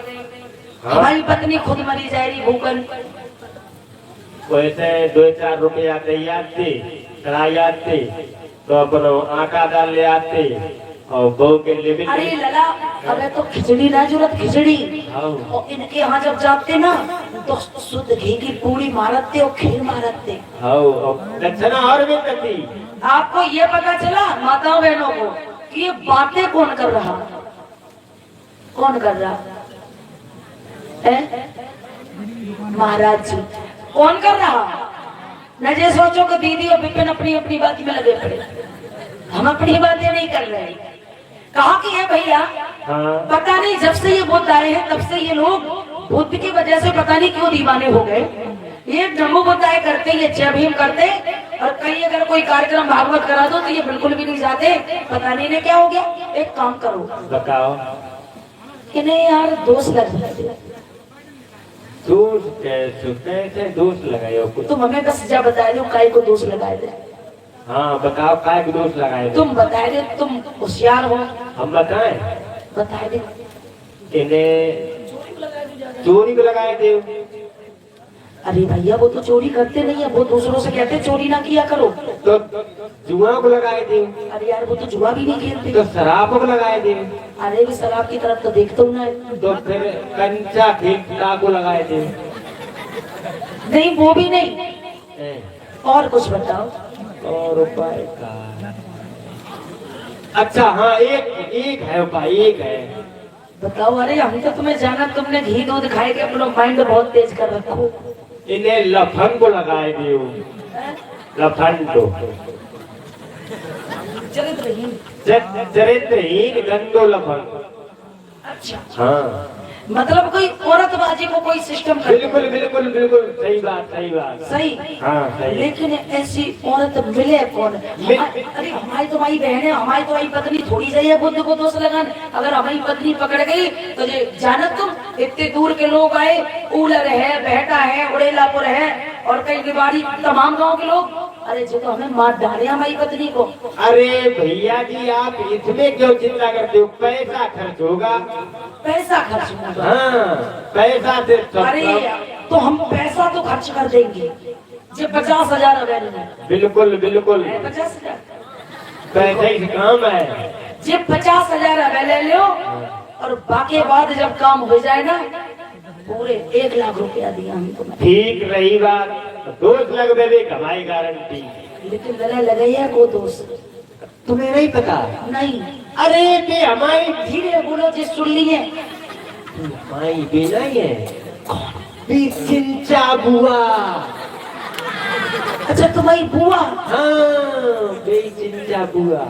हमारी पत्नी खुद मरी जा रही भूखन। वैसे 2-4 रुपया तैयार थे, कढ़ाई आते तो अपना आटा डाल ले आते और बहू के लिए। अरे लला, अबे तो खिचड़ी ना जरूरत, खिचड़ी। हाँ। और इनके यहाँ जब जाते ना तो शुद्ध घी की पूरी मारते और खीर मारते। हाँ, दक्षिणा और भी करती। आपको ये पता चला माताओं बहनों को कि ये बातें कौन कर रहा, कौन कर रहा है? महाराज जी। कौन कर रहा? न जे सोचो कि दीदी और विपिन अपनी अपनी बात में लगे पड़े, हम अपनी बातें नहीं कर रहे। कहा कि है भैया, हाँ। पता नहीं जब से ये बुद्ध आए हैं तब से ये लोग बुद्ध की वजह से पता नहीं क्यों दीवाने हो गए। ये नमो बताए करते, ये जय भीम करते, और कहीं अगर कोई कार्यक्रम भागवत करा दो तो ये बिल्कुल भी नहीं जाते। पता नहीं ने क्या हो गया। एक काम करो, बताओ। इन्हें यार दोस्त लग जाते। दोस्त कैसे दोस्त लगाए हो कुछ? तुम हमें बस जा बताए दो काय को दोस्त लगाए थे। हाँ बताओ, काय को दोस्त लगाए थे? तुम बताए दे, तुम होशियार हो। हम बताएं? बताए दे। इन्हें चोरी को लगाए थे। अरे भैया वो तो चोरी करते नहीं है, वो दूसरों से कहते चोरी ना किया करो। तो जुआ को लगाए थे। अरे यार वो तो जुआ भी नहीं खेलते। तो शराब को लगाए थे। अरे भी शराब की तरफ तो देखता हूँ ना। तो फिर कंचा खेलता को लगाए थे। नहीं वो भी नहीं, और कुछ बताओ। और उपाय का, अच्छा हाँ एक है उपाय, एक है। बताओ। अरे हम तो तुम्हें जाना, तुमने घी दूध खाए के अपना माइंड बहुत तेज कर रखो। इन्हें लफन को लगाए थे। लफन को चरित्रहीन गंदो लफन। अच्छा हाँ मतलब कोई औरतबाजी को कोई सिस्टम कर। बिल्कुल बिल्कुल बिल्कुल सही बात, सही बात। सही। हाँ सही। लेकिन ऐसी औरत मिले कौन? अरे हमारी तो भाई बहन है, हमारी तो भाई पत्नी थोड़ी सही है बुद्ध को दोष लगाने। अगर हमारी पत्नी पकड़ गई तो ये जानत तुम, इतने दूर के लोग आए, ऊलर है, बहटा है, उड़ेलापुर है, और कई बिवाड़ी, तमाम गाँव के लोग। अरे जो तो हमें मार डाले हमारी पत्नी को। अरे भैया जी आप इसमें क्यों चिंता करते हो? पैसा खर्च होगा। पैसा खर्च होगा? हाँ पैसा से अरे तो हम पैसा तो खर्च कर देंगे। जो 50,000 अवेलेबल है। बिल्कुल बिल्कुल 50,000 पैसे ही काम है। जो 50,000 अवेलेबल लो, और बाकी बाद जब काम हो जाए ना, पूरे 1 लाख रुपया दिया हम तुम्हें। ठीक रही बात, दोस्त लगवे भी कमाई गारंटी। लेकिन गले लगे है वो दोस्त तुम्हें नहीं पता? नहीं। अरे बे हमारी धीरे बोलो जिस सुन लिए। माई बे नहीं है। बे चिंचा बुआ। अच्छा तुम्हारी बुआ? हाँ बे चिंचा बुआ।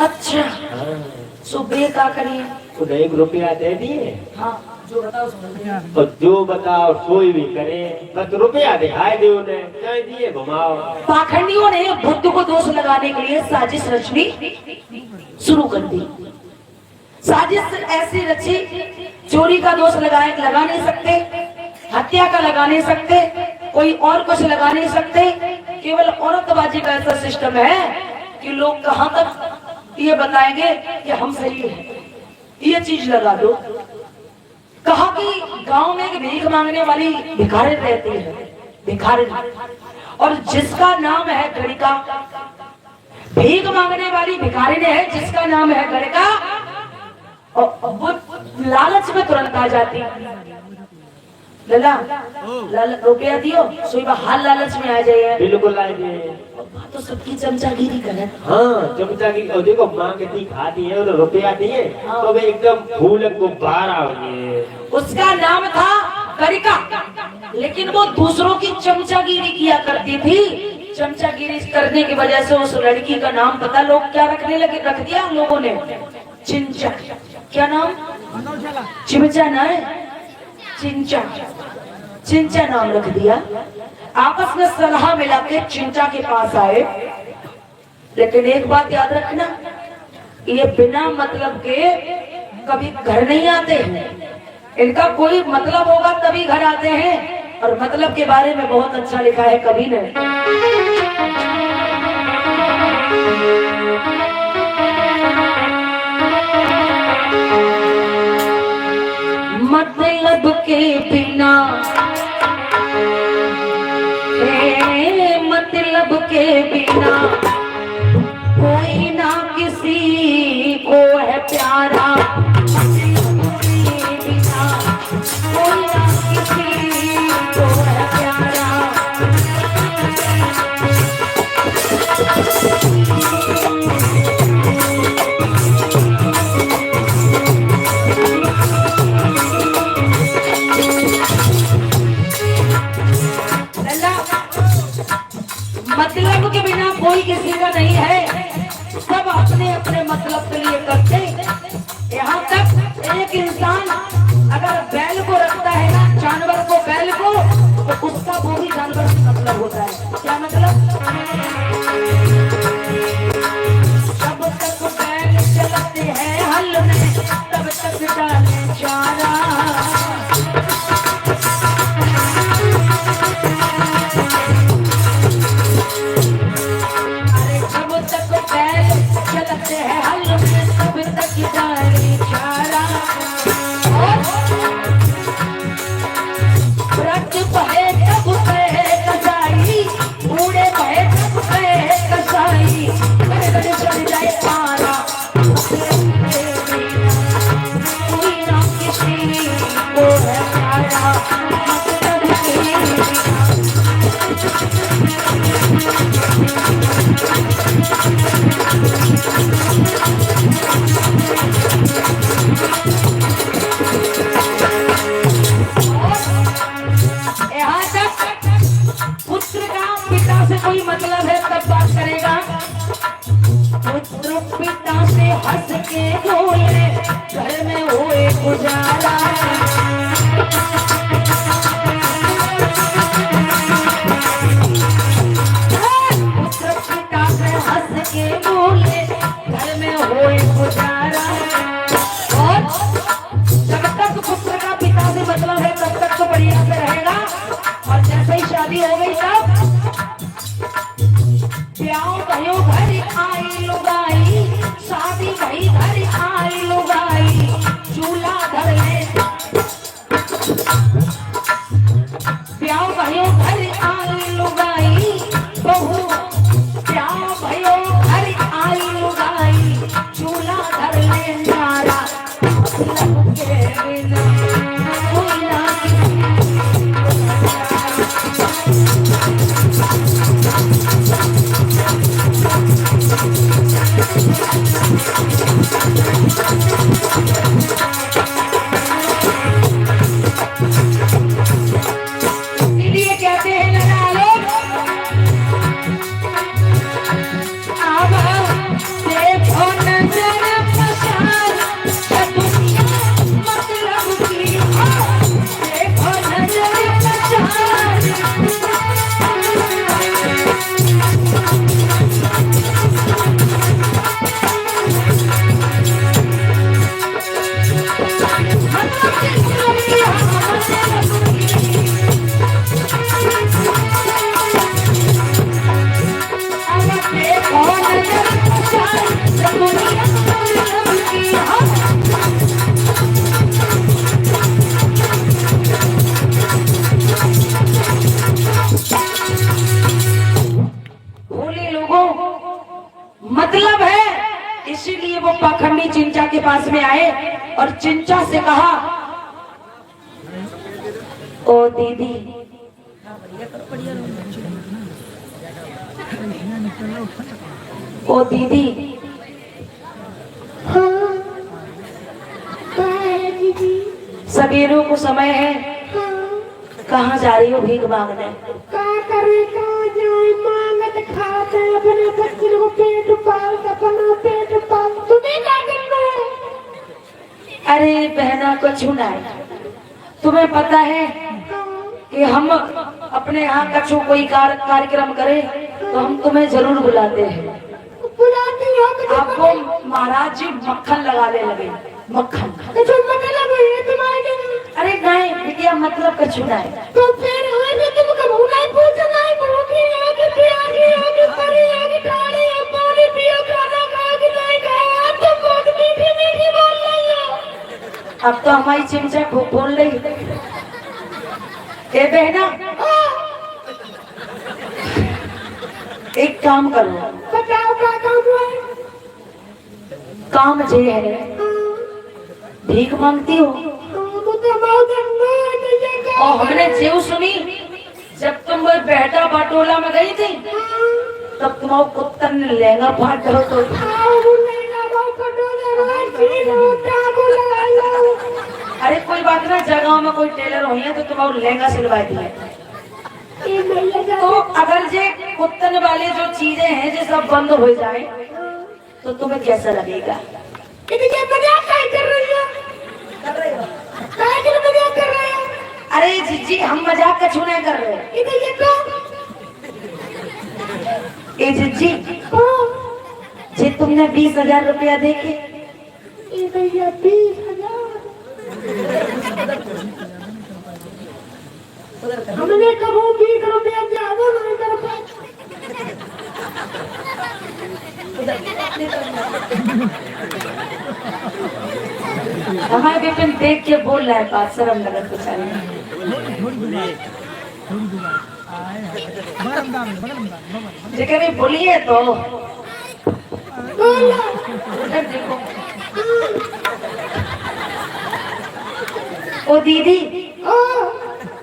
अच्छा हाँ सुबह का करिए? उन्हें 1 रुपया दे दिए। हाँ जो बताओ समझ। और जो बताओ सोई भी करे, बस रुपया दिखाई दे उन्हें, चाहे दिए घुमाओ। पाखंडियों ने बुद्ध को दोष लगाने के लिए साजिश रचनी शुरू कर दी। साजिश ऐसी रची, चोरी का दोष लगा नहीं सकते, हत्या का लगा नहीं सकते, कोई और कुछ लगा नहीं सकते। केवल औरतबाजी का ऐसा सिस्टम है कि लोग कहां तक ये बताएंगे कि हम सही है, ये चीज लगा दो। कहा कि गांव में एक भीख मांगने वाली भिखारिन रहती है, भिखारिन, और जिसका नाम है गणिका। भीख मांगने वाली भिखारिन है जिसका नाम है गणिका, और वो लालच में तुरंत आ जाती। लला रुपया दियो, सुबह हाल लालच में आ जाइए। बिल्कुल आएंगे। तो सबकी चमचागिरी करे। हाँ चमचागिरी। और देखो मांगती खाती है और रुपया दिए तो वे एकदम फूल गुब्बारा हो गए। उसका नाम था गणिका, लेकिन वो दूसरों की चमचागिरी किया करती थी। चमचागिरी करने की वजह से उस लड़की का नाम पता लोग क्या रखने लगे, रख दिया लोगों ने, चिंचा। क्या नाम? चिमचा ना है, चिंचा। चिंचा नाम रख दिया। आपस में सलाह मिला के चिंचा के पास आए। लेकिन एक बात याद रखना, ये बिना मतलब के कभी घर नहीं आते हैं। इनका कोई मतलब होगा तभी घर आते हैं, और मतलब के बारे में बहुत अच्छा लिखा है कवि ने। मतलब के बिना, मतलब के बिना कोई ना किसी को है प्यारा। मतलब के बिना कोई ना किसी को है प्यारा। मतलब के बिना कोई किसी का पिता से हंस के बोले घर में होए गुजारा। पुत्र पिता से हंस के बोले घर में होए गुजारा। और जब तक पुत्र का पिता से मतलब है तब तक तो बढ़िया से रहेगा, और जैसे ही शादी हो गई तब ब्याह भयो घर आई लुगाई, शादी भई घर आई लुगाई, चूल्हा धर ले। ब्याह भयो घर आई लुगाई, बहू ब्याह भयो घर आई लुगाई, चूल्हा धर ले नारा लब के बिना कोई ना इसलिए कहते हैं लगा लो अब देखो नजर पसार दुनिया मतलब की, देखो नजर पसार। भोले लोगों मतलब है, इसीलिए वो पाखंडी चिंचा के पास में आए और चिंचा से कहा, ओ दीदी ओ दीदी। हाँ, सवेरों को समय है, कहाँ जा रही हो भीख मांगने? खाते अपने बच्चे को पेट पाल, अपना पेट पाल, तुम्हें क्या करना है? अरे बहना को छूना है, तुम्हें पता है कि हम अपने यहाँ कछु कोई कार्यक्रम करे तो हम तुम्हें जरूर बुलाते हैं। बुलाते हो आपको महाराज जी मक्खन लगाने लगे, मक्खन। तो मक्खन लगाइए तुम्हारे। अरे नहीं बिटिया, मतलब कछु ना है। तो फिर हमें तुमको भूला पूछना है, भूखी आगे प्यारी आगे परी आगे खाने पानी पियो खाना खा के नहीं खाया, तुम बहुत मीठी मीठी बोल रही हो। अब तो हमारी चिमचा खूब बोल रही है। ए बहना, एक काम करो। बताओ क्या काम है? काम ये है, भीख मांगती हो। और हमने जेव सुनी जब तुम वो बेटा बाटोला में गई थी तब तुम्हारे कुत्ते ने लहंगा फाड़ दो तो अरे कोई बात ना, जगह में कोई टेलर हुई है तो तुम्हारा लहंगा सिलवा दिया। तो अगर ये कुत्तन वाले जो चीजें हैं जो सब बंद हो जाए तो तुम्हें कैसा लगेगा? अरे जीजी हम मजाक का छूने कर रहे हैं। ए जीजी जी तुमने 20,000 रुपया देके 20,000 हमने कबू 20 रुपया ज्यादा नहीं कर पाए। हमारे बेटे देख के बोल रहा है, बात शर्म लगा कुछ नहीं बोलिए तो उधर देखो। ओ दीदी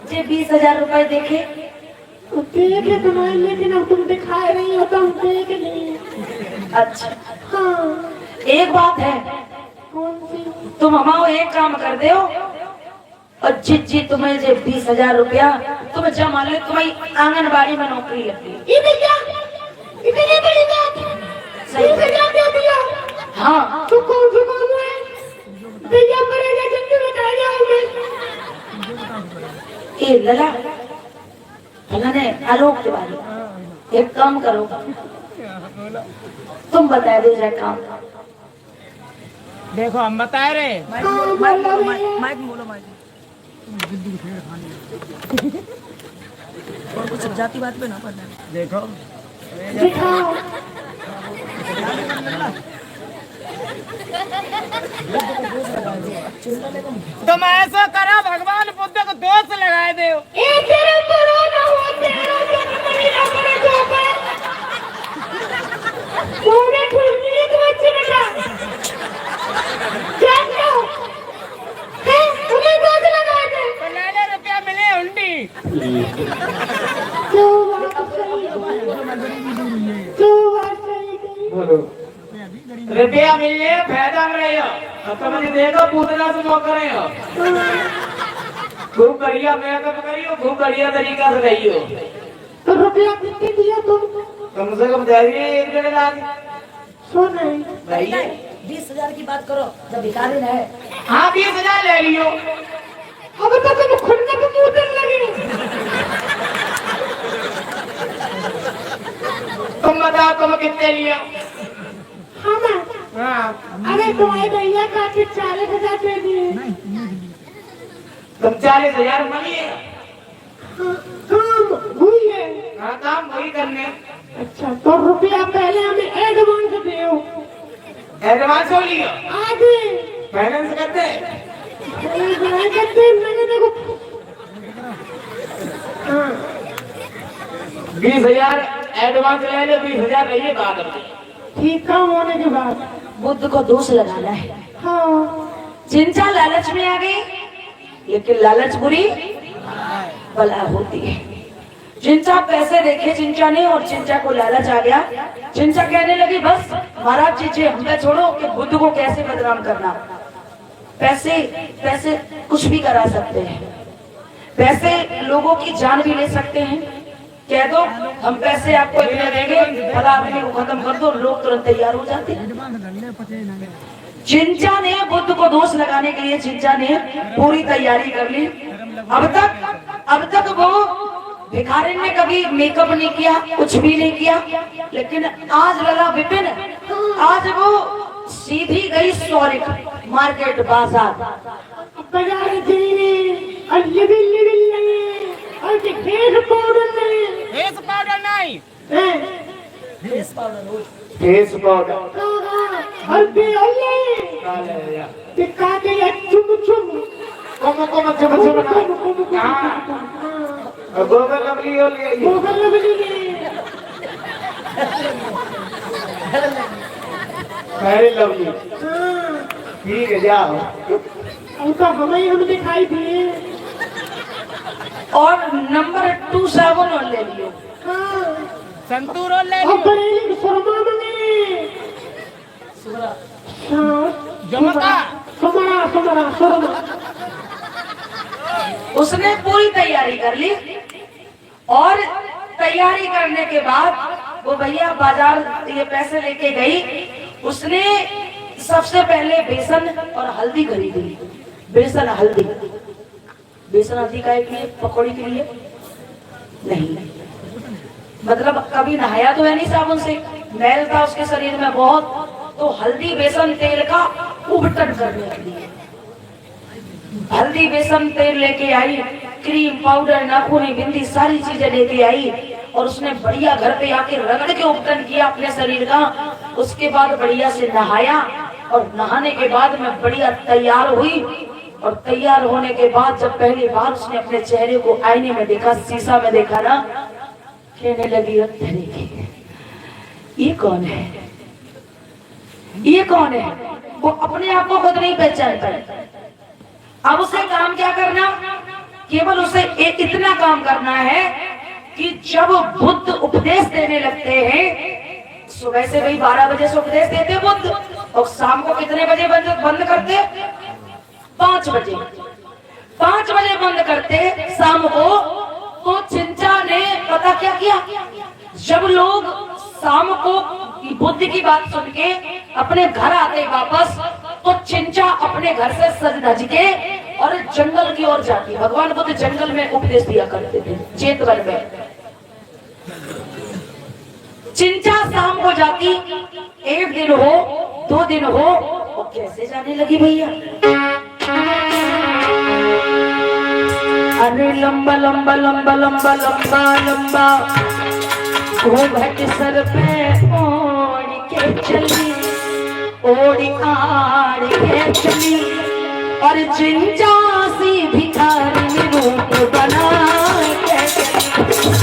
जे 20,000 रुपए देखे देखे तुम्हारे, लेकिन अब तुम दिखाए नहीं हो तो हम देख नहीं। अच्छा हाँ एक बात है, कौन सी? तुम हमारा एक काम कर दे हो और जी तुम्हें जो 20,000 रुपया तुम्हें जमा ले, तुम्हारी आंगनबाड़ी में नौकरी लगी। ये क्या इतनी बड़ी बात? 20,000 दे दिया। ए लला फलाने आलोक तिवारी एक काम करो, तुम बता दो जाए काम। देखो हम बता रहे माइक बोलो माइक और कुछ जाति बात पे ना पड़ना। देखो दिखाओ तुम ऐसा करा भगवान बुद्ध को दोष लगाए दे। ए तेरे करो ना हो तेरा नहीं ना करे तो पर पूरे खुलने तो अच्छे बेटा क्या क्या है तुम्हें दोस्त लगाए थे लाले रुपया मिले हुंडी तो बात सही बोलो रुपया मिले फायदा में रहे हो तो मुझे देखो पूतना से मौका रहे हो खूब बढ़िया मेहनत करियो, खूब बढ़िया तरीका से रहियो। तो रुपया कितने दिया तुम कम से कम जाइए 1 लाख सो नहीं भैया 20,000 की बात करो जब भिखारी है। हाँ 20,000 ले लियो। अब तो तुम खुलने को मुंह देने लगे। तुम बताओ तुम कितने लियो? हाँ अरे तुम्हारे भैया का 40,000 दे दिए। तुम 40,000 मांगिए? काम हुई है। हाँ काम वही करने। अच्छा तो रुपया पहले हमें एडवांस दो। एडवांस हो लियो? आगे फाइनेंस करते? करते मैंने देखो 20,000 एडवांस ले लो, 20,000 रहिए बाद में। ठीक काम होने के बाद बुद्ध को दोष लगाना है। हाँ चिंचा लालच में आ गई, लेकिन लालच बुरी बला होती है। चिंचा पैसे देखे चिंचा ने और चिंचा को लालच आ गया। चिंचा कहने लगी बस महाराज जी हम पे छोड़ो कि बुद्ध को कैसे बदनाम करना। पैसे पैसे कुछ भी करा सकते हैं, पैसे लोगों की जान भी ले सकते हैं। कह दो हम पैसे आपको इतने देंगे, भला आदमी को खत्म कर दो, लोग तुरंत तैयार हो जाते हैं। चिंचा ने बुद्ध को दोष लगाने के लिए चिंचा ने पूरी तैयारी कर ली। अब तक वो भिखारी ने कभी मेकअप नहीं किया, कुछ भी नहीं किया, लेकिन आज लला विपिन, आज वो सीधी गई सौरिक मार्केट बाजार। बाजार जीने और लिबिल नहीं और फेस पाउडर नहीं। फेस पाउडर नहीं, फेस पाउडर फेस पाउडर और बेअल्ले दिखा के चुम चुम कम चुम चुम ना गोबर लवली हो लिया गोबर लवली पहले लवली। ठीक है जाओ। उनका हम दिखाई दिए। और नंबर 2 साबुन और ले लियो। संतूर और ले और लियो। बरेली शर्मा बने जमका शर्मा उसने पूरी तैयारी कर ली और तैयारी करने के बाद वो भैया बाजार ये पैसे लेके गई। उसने सबसे पहले बेसन और हल्दी खरीदी। बेसन हल्दी का एक लिए पकौड़ी के लिए नहीं, मतलब कभी नहाया तो है नहीं साबुन से, मैल था उसके शरीर में बहुत, तो हल्दी बेसन तेल का उबटन करने के लिए हल्दी बेसन तेल लेके आई, क्रीम पाउडर नाखूनी बिंदी सारी चीजें लेके आई और उसने बढ़िया घर पे आके रगड़ के उपटन किया अपने शरीर का। उसके बाद बढ़िया से नहाया और नहाने के बाद में बढ़िया तैयार हुई और तैयार होने के बाद जब पहली बार उसने अपने चेहरे को आईने में देखा, शीशा में देखा ना, कहने लगी ये कौन है, ये कौन है। वो अपने आप को खुद नहीं पहचान पाए। अब उसे काम क्या करना, केवल उसे इतना काम करना है कि जब बुद्ध उपदेश देने लगते हैं, सुबह से वही 12 बजे से उपदेश देते बुद्ध और शाम को कितने बजे बंद करते, 5 बजे 5 बजे बंद करते शाम को। तो चिंचा ने पता क्या किया, जब लोग शाम को बुद्ध की बात सुन के अपने घर आते वापस, तो चिंचा अपने घर से सज धज के और जंगल की ओर जाती। भगवान बुद्ध जंगल में उपदेश दिया करते थे, चेतवन में। चिंचा शाम को जाती, एक दिन हो 2 दिन हो, और कैसे जाने लगी भैया। अरे लंबा लंबा लंबा लंबा लंबा लंबा घूंघट सर पे ओढ़ के चली, ओढ़ आड़ के चली, और चिंचा सी भिखारी रूप बना के चली।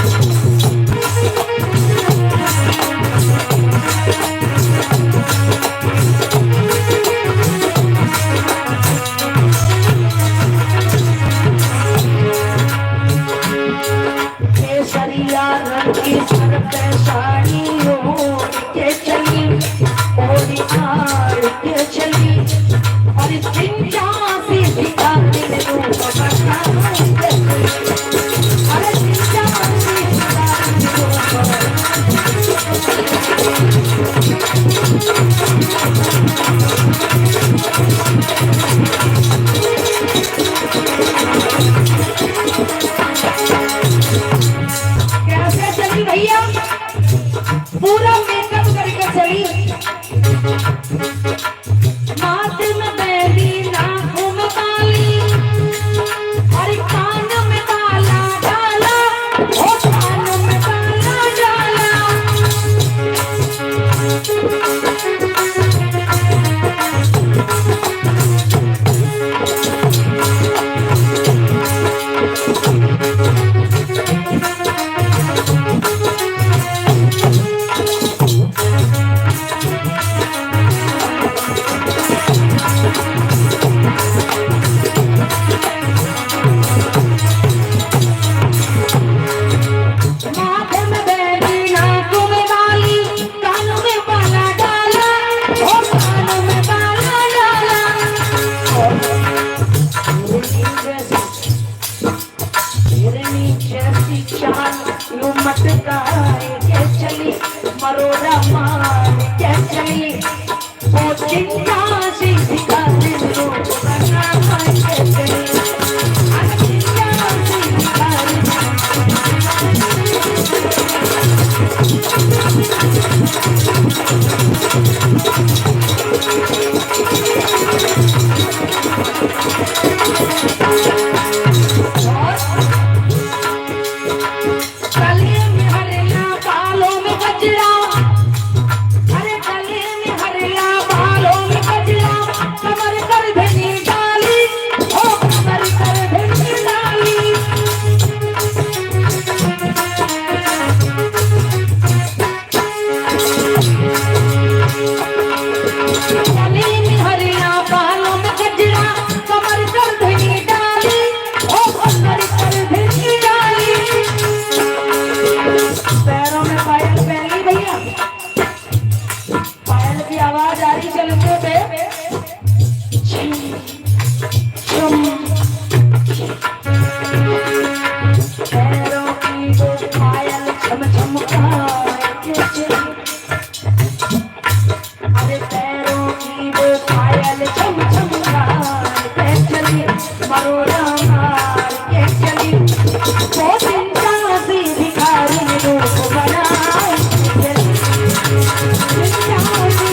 केसरिया रंग की सर पे साड़ी ओढ़ के चली, ओढ़ आड़ के चली, और चिंचा सी भिखारी रूप बना के चली। अरे चिंचा सी भिखारी रूप कैसे चली भैया, पूरा मेकअप करके चली। माथ में मेहंदी, नाकों में बाली, और कान में बाला डाला, ओ कान में बाला डाला। माथे में मेहंदी, नाकों में बाली, कानों में बाला डाला, ओ कानों में बाला डाला। हिरनी जैसी चाल यूं मटकाए के चली, मरोड़ा मार के चली, ओ चिंता सी भिखारी रूप बना के चली। अरे चिंता सी भिखारी गले में हरिया, बालों में गजरा, अरे गले में हरिया, बालों में गजरा, कमर कर धनी डाली, ओ कमर कर धनी डाली। गले में हरिया, बालों में गजरा, कमर कर धनी डाली, ओ कमर कर धनी डाली। पैरों में पायल पहनी भैया, पायल की आवाज आ रही चलते पे, छिम, छुम। पैरों की वो पायल छम छम के चली, अरे पैरों की वो पायल छम छम के चली, मरोड़ा मार के चली, वो चिंता सी भिखारी रूप बना के चली। चिंता सी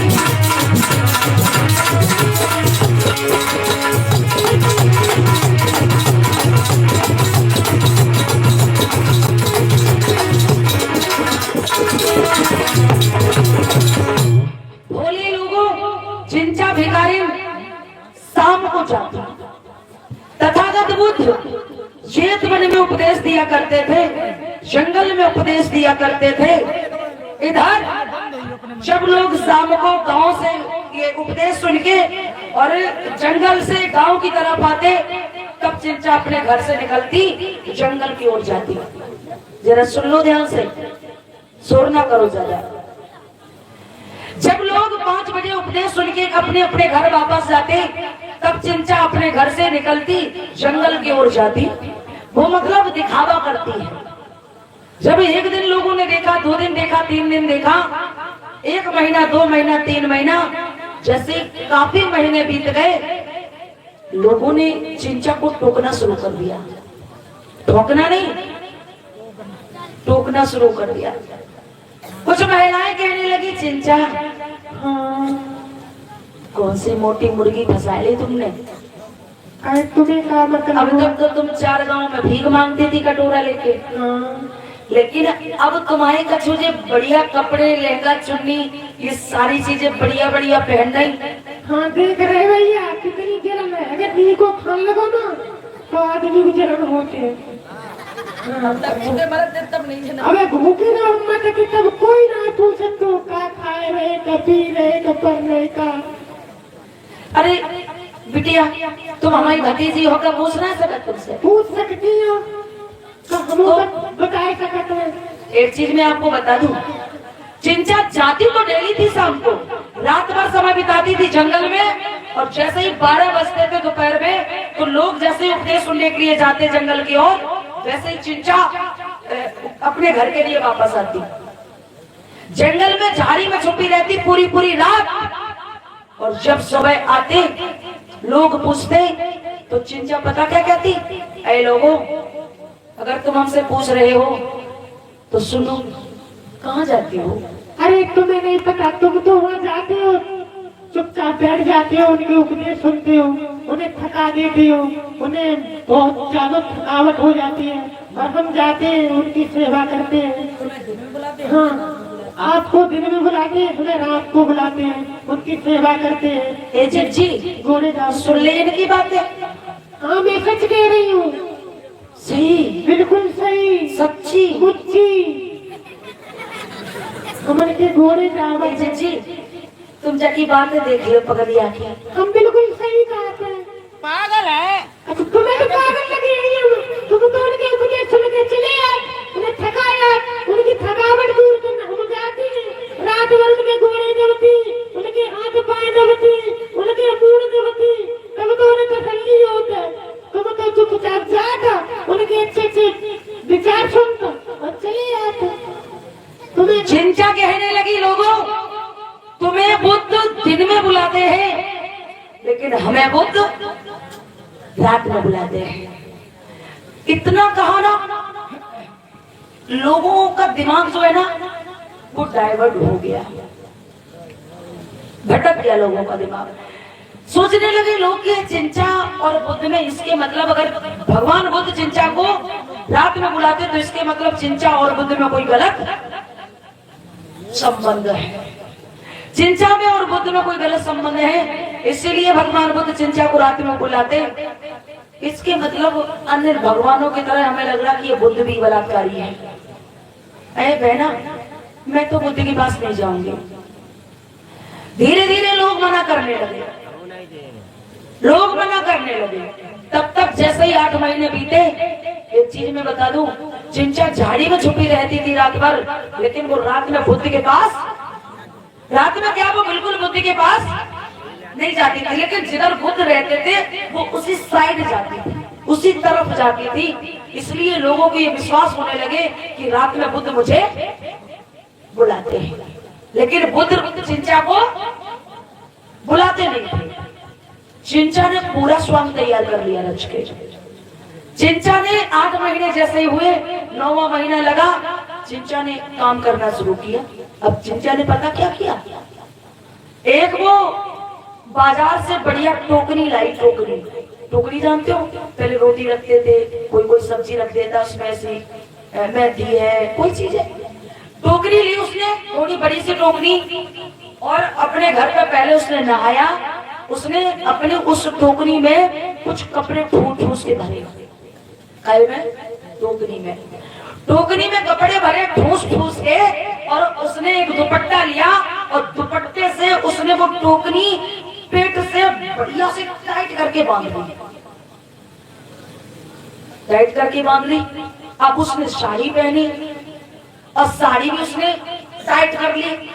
भोले लोगों, चिंचा भिखारी शाम को जाती। तथागत बुद्ध चेतवन में उपदेश दिया करते थे, जंगल में उपदेश दिया करते थे। इधर जब लोग शाम को गांव से ये उपदेश सुन के और जंगल से गांव की तरफ आते, तब चिंचा अपने घर से निकलती, जंगल की ओर जाती। जरा सुन लो ध्यान से, शोर ना करो ज्यादा। जब लोग 5 बजे उपदेश सुन के अपने अपने घर वापस जाते, तब चिंचा अपने घर से निकलती, जंगल की ओर जाती। वो मतलब दिखावा करती है। जब एक दिन लोगों ने देखा, 2 दिन देखा, 3 दिन देखा, 1 महीना, 2 महीना, 3 महीना, जैसे काफी महीने बीत गए, लोगों ने चिंचा को टोकना शुरू कर दिया। ठोकना नहीं, टोकना शुरू कर दिया। कुछ महिलाएं कहने लगी, चिंचा, हाँ, कौन सी मोटी मुर्गी फंसा ली तुमने? अरे तुम्हें क्या मतलब? अब तक तो तुम 4 गांव में भीख मांगती थी कटोरा लेके, लेकिन अब तुम्हारे कछुजे बढ़िया कपड़े, लहंगा, चुन्नी, ये सारी चीजें बढ़िया बढ़िया पहन रही। हाँ देख रहे भैया कितनी जलन है। अगर नी को खान लगो ना तो आदमी को जलन होते हैं। अबे भूखे ना उम्मत की तब कोई ना पूछ तो का खाए रहे, का पी रहे, का पढ़ रहे का। अरे बिटिया, तुम हमारी भतीजी होकर पूछ ना सकत तुमसे? पूछ सकती हो तो हम बता सकते हैं। एक चीज मैं आपको बता दूं, चिंचा जाती तो डेली थी, शाम को रात भर समय बिताती थी जंगल में, और जैसे ही 12 बजते थे दोपहर में तो लोग जैसे ही उपदेश सुनने के लिए जाते जंगल की ओर, वैसे ही चिंचा अपने घर के लिए वापस आती। जंगल में झाड़ी में छुपी रहती पूरी पूरी रात, और जब सुबह आते लोग पूछते तो चिंचा पता क्या कहती? ऐ लोगों, अगर तुम हमसे पूछ रहे हो तो सुनो, कहाँ जाती हो? अरे तुम्हें नहीं पता, तुम तो वहाँ जाते हो, चुपचाप बैठ जाते हो, उनके उपदेश सुनते हो, उन्हें थका देते हो, उन्हें बहुत ज्यादा थकावट हो जाती है, और हम जाते हैं उनकी सेवा करते हैं। हाँ, आपको दिन में बुलाते हैं, उन्हें रात को बुलाते हैं, उनकी सेवा करते हैं। ए जी, घोड़े जाओ, सुन ले इनकी बातें। हाँ मैं सच कह रही हूँ। सही, बिल्कुल सही, सच्ची, मुच्ची। हमारे के घोड़े जाओ। जी, तुम जाकी बातें देख लो पगलिया की। हम बिल्कुल सही कहते हैं। पागल है। अच्छा तुम्हें तो पागल लगी रही हो, तुम तो उनके उपदेश सुन के चले आए, उन्हें थकाया, उनकी थकावट दूर करना हम जाती हैं। रात भर उनके घोड़े दबती, उनके हाथ पाए दबती, उनके मुंह दबती, तब तो उन्हें तसल्ली होता है। तुम तो चुपचाप जाता, उनके अच्छे अच्छे विचार सुनता और चले आते। तुम्हें चिंचा कहने लगी, लोगों, तुम्हें बुद्ध दिन में बुलाते हैं, लेकिन हमें बुद्ध रात में बुलाते हैं। इतना कहा ना, लोगों का दिमाग जो है ना वो डाइवर्ट हो गया, भटक गया लोगों का दिमाग। सोचने लगे लोग कि चिंचा और बुद्ध में इसके मतलब, अगर भगवान बुद्ध चिंचा को रात में बुलाते तो इसके मतलब चिंचा और बुद्ध में कोई गलत संबंध है। चिंचा में और बुद्ध में कोई गलत संबंध है, इसीलिए भगवान बुद्ध चिंचा को रात में बुलाते। इसके मतलब अन्य भगवानों की तरह हमें लग रहा कि ये बुद्ध भी बलात्कारी है। अरे बहना, मैं तो बुद्ध के पास नहीं जाऊंगी। धीरे धीरे लोग मना करने लगे, लोग मना करने लगे। तब तक जैसे ही 8 महीने बीते, एक चीज मैं बता दूं, चिंचा झाड़ी में छुपी रहती थी रात भर, लेकिन वो रात में बुद्ध के पास, रात में क्या वो बिल्कुल बुद्ध के पास नहीं जाती थी, लेकिन जिधर बुद्ध रहते थे वो उसी साइड जाती थी, उसी तरफ जाती थी। इसलिए लोगों को ये विश्वास होने लगे कि रात में बुद्ध मुझे बुलाते हैं, लेकिन बुद्ध चिंचा को बुलाते नहीं थे। चिंचा ने पूरा स्वांग तैयार कर लिया रच के। चिंचा ने 8 महीने जैसे ही हुए, 9वां महीना लगा, चिंचा ने काम करना शुरू किया। अब चिंचा ने पता क्या किया, एक वो बाजार से बढ़िया टोकरी लाई। टोकरी जानते हो, पहले रोटी रखते थे, कोई कोई सब्जी रख देता उसमें से, मेथी है, कोई चीज है। टोकरी ली उसने, थोड़ी बड़ी सी टोकरी, और अपने घर पे पहले उसने नहाया। उसने अपने उस टोकरी में कुछ कपड़े ठूस के भरे, काय में, टोकरी में। टोकरी में कपड़े भरे ठूस के, और उसने एक दुपट्टा लिया, और दुपट्टे से उसने वो टोकरी पेट से बढ़िया से टाइट करके बांध ली, टाइट करके बांध ली। अब उसने साड़ी पहनी, और साड़ी भी उसने टाइट कर ली,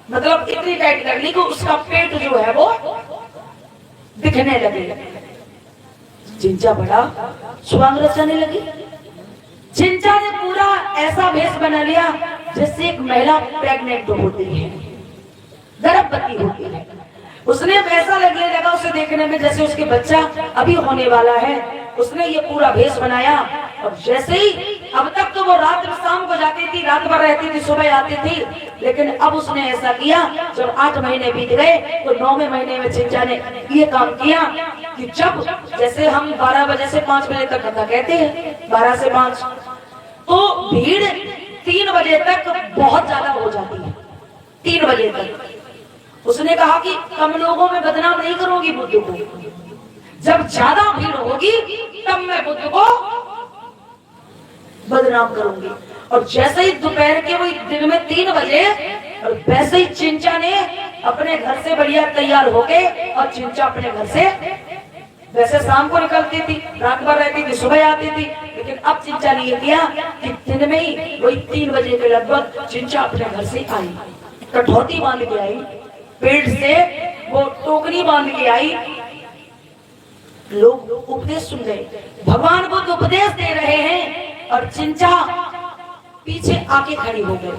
मतलब इतनी टाइट कर ली कि उसका पेट जो है वो दिखने लगे। चिंचा बड़ा स्वांग रचाने लगी। चिंचा ने पूरा ऐसा भेष बना लिया जैसे एक महिला प्रेग्नेंट होती है, गर्भवती होती है। उसने पैसा लगने लगा उसे देखने में जैसे उसके बच्चा अभी होने वाला है। उसने ये पूरा भेष बनाया और जैसे ही, अब तक तो वो रात में शाम को जाती थी, रात भर रहती थी, सुबह आती थी, लेकिन अब उसने ऐसा किया जब 8 महीने बीत गए तो 9वें महीने में चिंचा ने ये काम किया कि जब जैसे हम 12 बजे से 5 बजे तक कथा कहते हैं, 12 से 5, तो भीड़ 3 बजे तक बहुत ज्यादा हो जाती है। 3 बजे तक उसने कहा कि कम लोगों में बदनाम नहीं करूंगी बुद्ध को, जब ज्यादा भीड़ होगी तब मैं बुद्ध को बदनाम करूंगी। और जैसे ही दोपहर के वही दिन में 3 बजे, और वैसे ही चिंचा ने अपने घर से बढ़िया तैयार हो गए और चिंचा अपने घर से, वैसे शाम को निकलती थी, रात भर रहती थी, सुबह आती थी, लेकिन अब चिंचा ने ये किया कि दिन में ही वही 3 बजे के लगभग चिंचा अपने घर से आई, कठौती बांध के आई, पेट से वो टोकरी बांध के आई। लोग उपदेश सुन रहे, भगवान बुद्ध उपदेश दे रहे हैं और चिंचा पीछे आके खड़ी हो गई,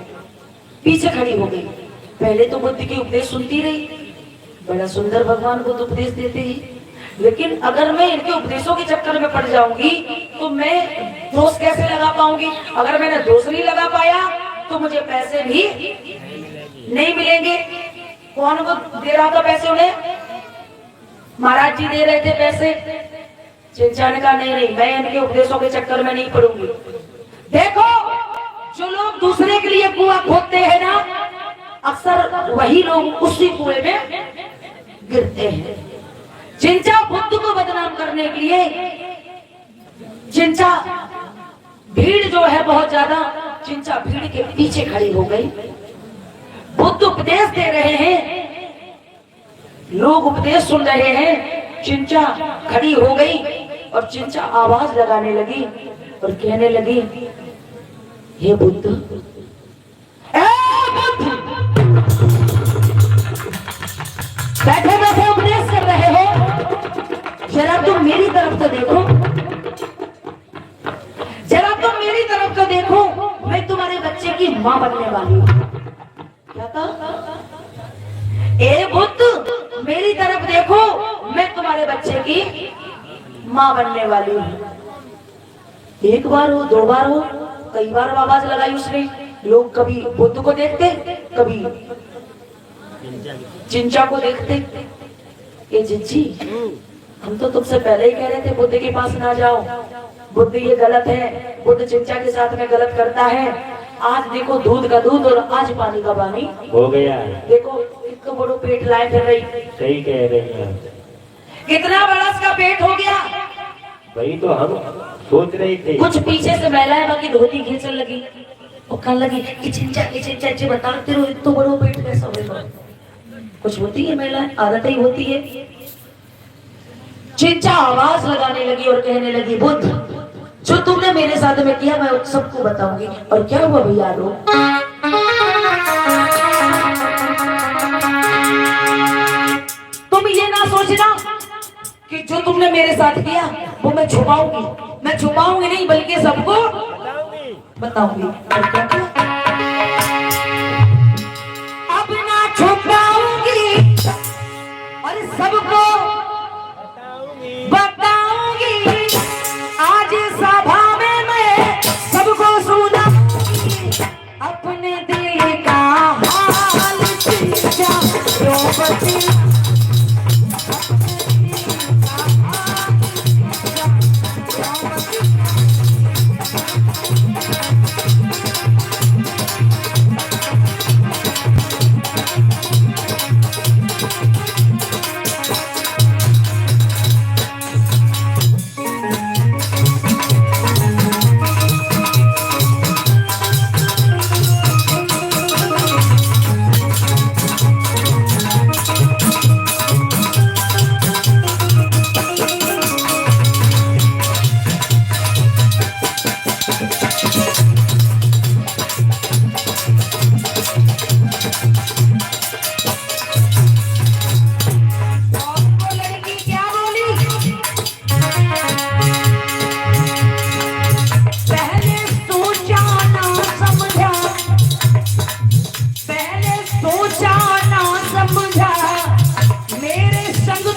पीछे खड़ी हो गई। पहले तो बुद्ध के उपदेश सुनती रही, बड़ा सुंदर भगवान बुद्ध उपदेश देते हैं, लेकिन अगर मैं इनके उपदेशों के चक्कर में पड़ जाऊंगी तो मैं दोष कैसे लगा पाऊंगी? अगर मैंने दोष नहीं लगा पाया तो मुझे पैसे भी नहीं मिलेंगे। कौन दे रहा था पैसे उन्हें? महाराज जी दे रहे थे पैसे। चिंचा ने कहा नहीं, मैं इनके उपदेशों के चक्कर में नहीं पड़ूंगी। देखो, जो लोग दूसरे के लिए कुआं खोदते हैं ना, अक्सर वही लोग उसी कुएं में गिरते हैं। चिंचा बुद्ध को बदनाम करने के लिए, चिंचा भीड़ जो है बहुत ज्यादा, चिंचा भीड़ के पीछे खड़ी हो गई। बुद्ध उपदेश दे रहे हैं, लोग उपदेश सुन रहे हैं, चिंचा खड़ी हो गई और चिंचा आवाज लगाने लगी और कहने लगी, हे बुद्ध, बैठे बैठे उपदेश कर रहे हो, जरा तुम मेरी तरफ तो देखो, जरा तुम मेरी तरफ तो देखो, मैं तुम्हारे बच्चे की मां बनने वाली हूं। क्या कहा? ए बुद्ध, मेरी तरफ देखो, मैं तुम्हारे बच्चे की मां बनने वाली हूं। एक बार हो, 2 बार हो, कई बार आवाज लगाई उसने। लोग कभी बुद्ध को देखते, कभी चिंचा को देखते। ये जिज्जी, हम तो तुमसे पहले ही कह रहे थे बुद्ध के पास ना जाओ, बुद्ध ये गलत है, बुद्ध चिंचा के साथ में गलत करता है। आज देखो दूध का दूध और आज पानी का पानी हो गया। देखो इतना बड़ा पेट लाए फिर रही। सही कह रही हैं, कितना बड़ा इसका पेट हो गया। वही तो हम सोच रहे थे। कुछ पीछे से महिलाएं बाकी धोती खींचने लगी, वो कहने लगी कि चिंचा जी बता तेरे इतना बड़ा पेट कैसा होगा। कुछ होती है महिलाएं, आदत ही होती है। चिंचा आवाज लगाने लगी और कहने लगी, बुद्ध, जो तुमने मेरे साथ में किया मैं सबको बताऊंगी। और क्या हुआ भैया लोग? तुम ये ना सोचना कि जो तुमने मेरे साथ किया वो मैं छुपाऊंगी नहीं, बल्कि सबको बताऊंगी। और क्या किया? अब ना छुपाऊंगी और सबको बताऊंगी। आज सभा में मैं सबको सुनाऊंगी अपने दिल का हाल। चिंचा द्रौपदी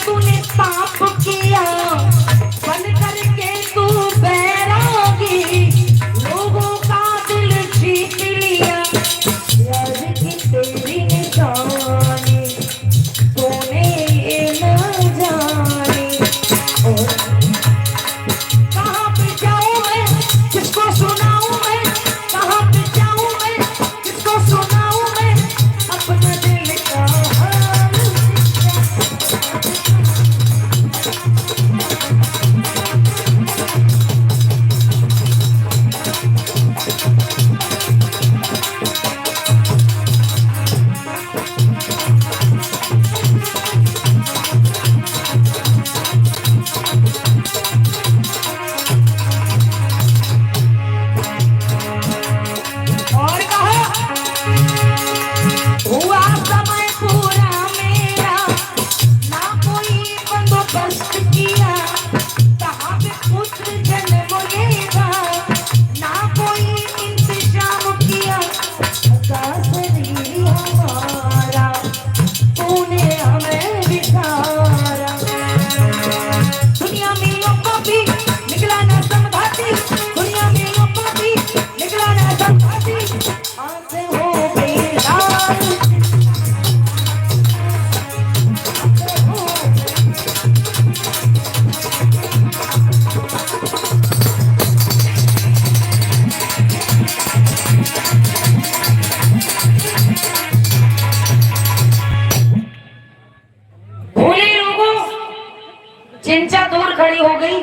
तूने पाप किया, बन करके तू बैरागी, लोगों का दिल जीत लिया, यार की तेरी निशानी तूने ये न जानी। और कहाँ पे जाऊँ मैं, किसको सुनाऊँ मैं, कहाँ पे जाऊँ मैं, किसको सुनाऊँ मैं, अपना दिल का हाल। और कहो हुआ समय पूरा मेरा, ना कोई बंदोबस्त किया, कहाँ पे पुत्र जन्म लेगा, ना कोई इंतजाम किया, शरीर हमारा तूने हमें बिठाया। दुनिया में लोगों भी निकला ना संभाती, दुनिया में लोगों भी निकला ना संभाती, आंखें हो गई लाल। भोले लोगों, चिंचा दूर खड़ी हो गई,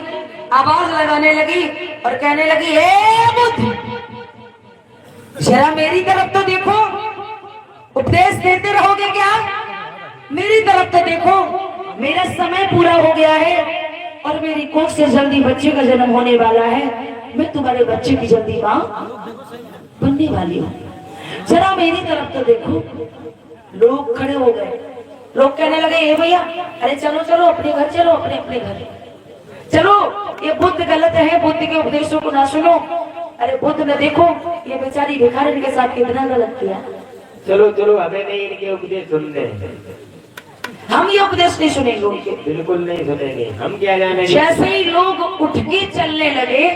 आवाज लगाने लगी और कहने लगी, हे बुद्ध, जरा मेरी तरफ तो देखो, उपदेश देते रहोगे क्या? मेरी तरफ तो देखो, मेरा समय पूरा हो गया है और मेरी कोख से जल्दी बच्चे का जन्म होने वाला है, मैं तुम्हारे बच्चे की जल्दी मां बनने वाली हूँ, जरा मेरी तरफ तो देखो। लोग खड़े हो गए, लोग कहने लगे, ए भैया, अरे चलो चलो अपने घर चलो, अपने अपने घर चलो, ये बुद्ध गलत है, बुद्ध के उपदेशों को ना सुनो। अरे बुद्ध ने देखो ये बेचारी भिखारिन के साथ कितना गलत किया। चलो चलो, हमें नहीं इनके उपदेश सुनने, हम ये उपदेश नहीं सुनेंगे उनके, बिल्कुल नहीं सुनेंगे, हम क्या जाने। जैसे ही लोग उठ के चलने लगे,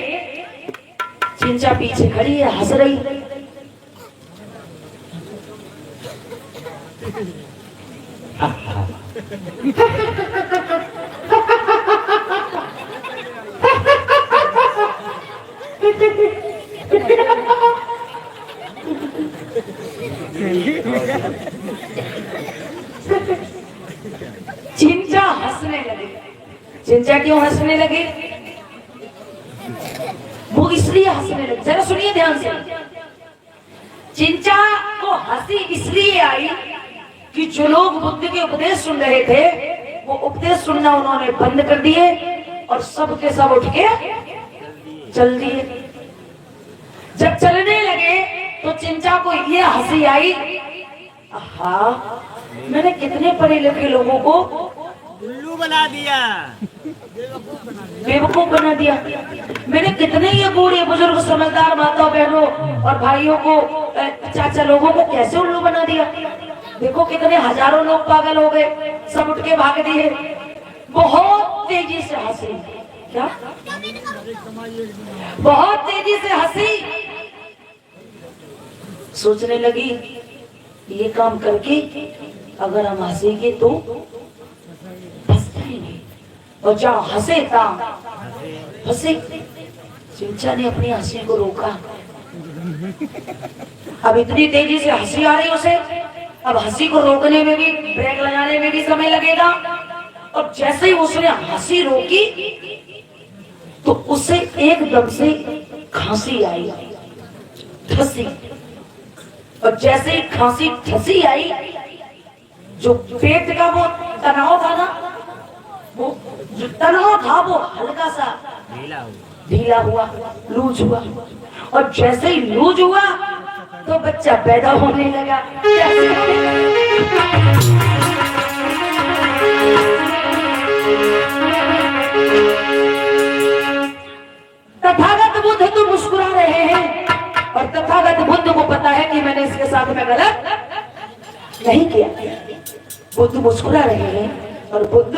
चिंचा पीछे खड़ी है, हंस रही। चिंचा हंसने लगे। चिंचा क्यों हंसने लगे? वो इसलिए हंसने लगे, जरा सुनिए ध्यान से। चिंचा को हंसी इसलिए आई कि जो लोग बुद्ध के उपदेश सुन रहे थे, वो उपदेश सुनना उन्होंने बंद कर दिए और सब के सब उठ के चल दिए। जब चलने लगे तो चिंचा को ये हंसी आई, हाँ, मैंने कितने पढ़े लिखे लोगों को उल्लू बना दिया, बेवकूफ बना दिया। मैंने कितने ये बूढ़े बुजुर्ग समझदार माताओं बहनों और भाइयों को, चाचा लोगों को कैसे उल्लू बना दिया। देखो कितने हजारों लोग पागल हो गए, सब उठ के भाग दिए। बहुत तेजी से हंसी, क्या बहुत तेजी से हंसी। सोचने लगी ये काम करके अगर हम हंसेंगे तो नहीं, और जहाँ हंसे हंसे। चिंचा ने अपनी हंसी को रोका। अब इतनी तेजी से हंसी आ रही उसे, अब हंसी को रोकने में भी, ब्रेक लगाने में भी समय लगेगा। और जैसे ही उसने हंसी रोकी तो उसे एकदम से खांसी आई, ठसी। और जैसे ही खांसी ठसी आई, जो पेट का वो तनाव था ना, वो जो तनाव था वो हल्का सा ढीला हुआ, लूज हुआ। और जैसे ही लूज हुआ तो बच्चा पैदा होने लगा। तथागत बुद्ध तो मुस्कुरा रहे हैं और तथागत बुद्ध को पता है कि मैंने इसके साथ में गलत नहीं किया। बुद्ध मुस्कुरा रहे हैं और बुद्ध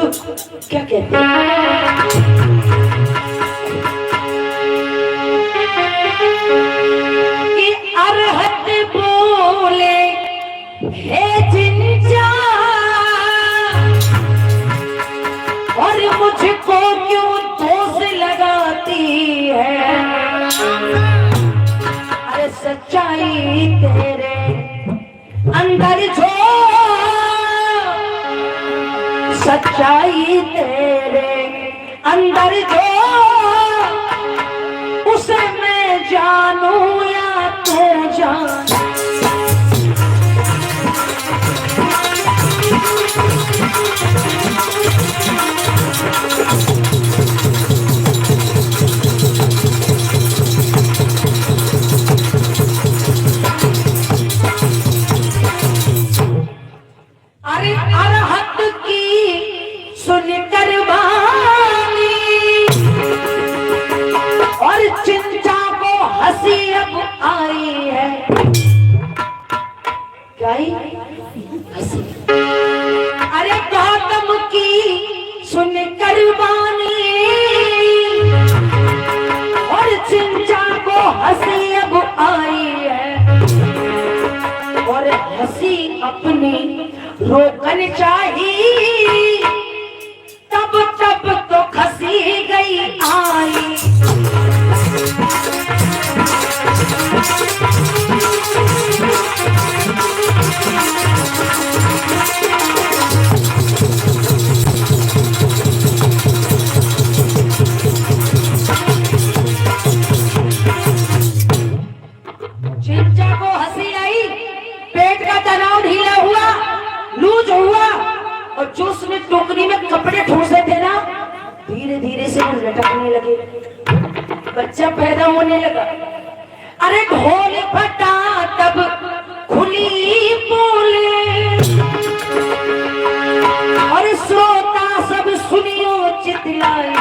क्या कहते हैं? कि अरहत बोले हे जिंजा और मुझको क्यों दोष लगाती है? अरे सच्चाई तेरे अंदर जो, सच्चाई तेरे अंदर जो, उसे मैं जानूं या तू जान। अरे अरहत की सुनकर वाणी और चिंता को हंसी अब आई है। क्या आई? हंसी। अरे गौतम की सुनकर वाणी और चिंता को हंसी अब आई है। और हंसी अपनी रोकन चाहिए, तब तब तो खसी गई आई। चिंचा को हंसी आई, पेट का तनाव ढीला हुआ, लूज हुआ, और जो उसने टोकरी में कपड़े ठूसे थे ना, धीरे धीरे से लटकने लगे। बच्चा पैदा होने लगा। अरे ढोल फटा तब खुली बोले और श्रोता सब सुनियो चितलाई।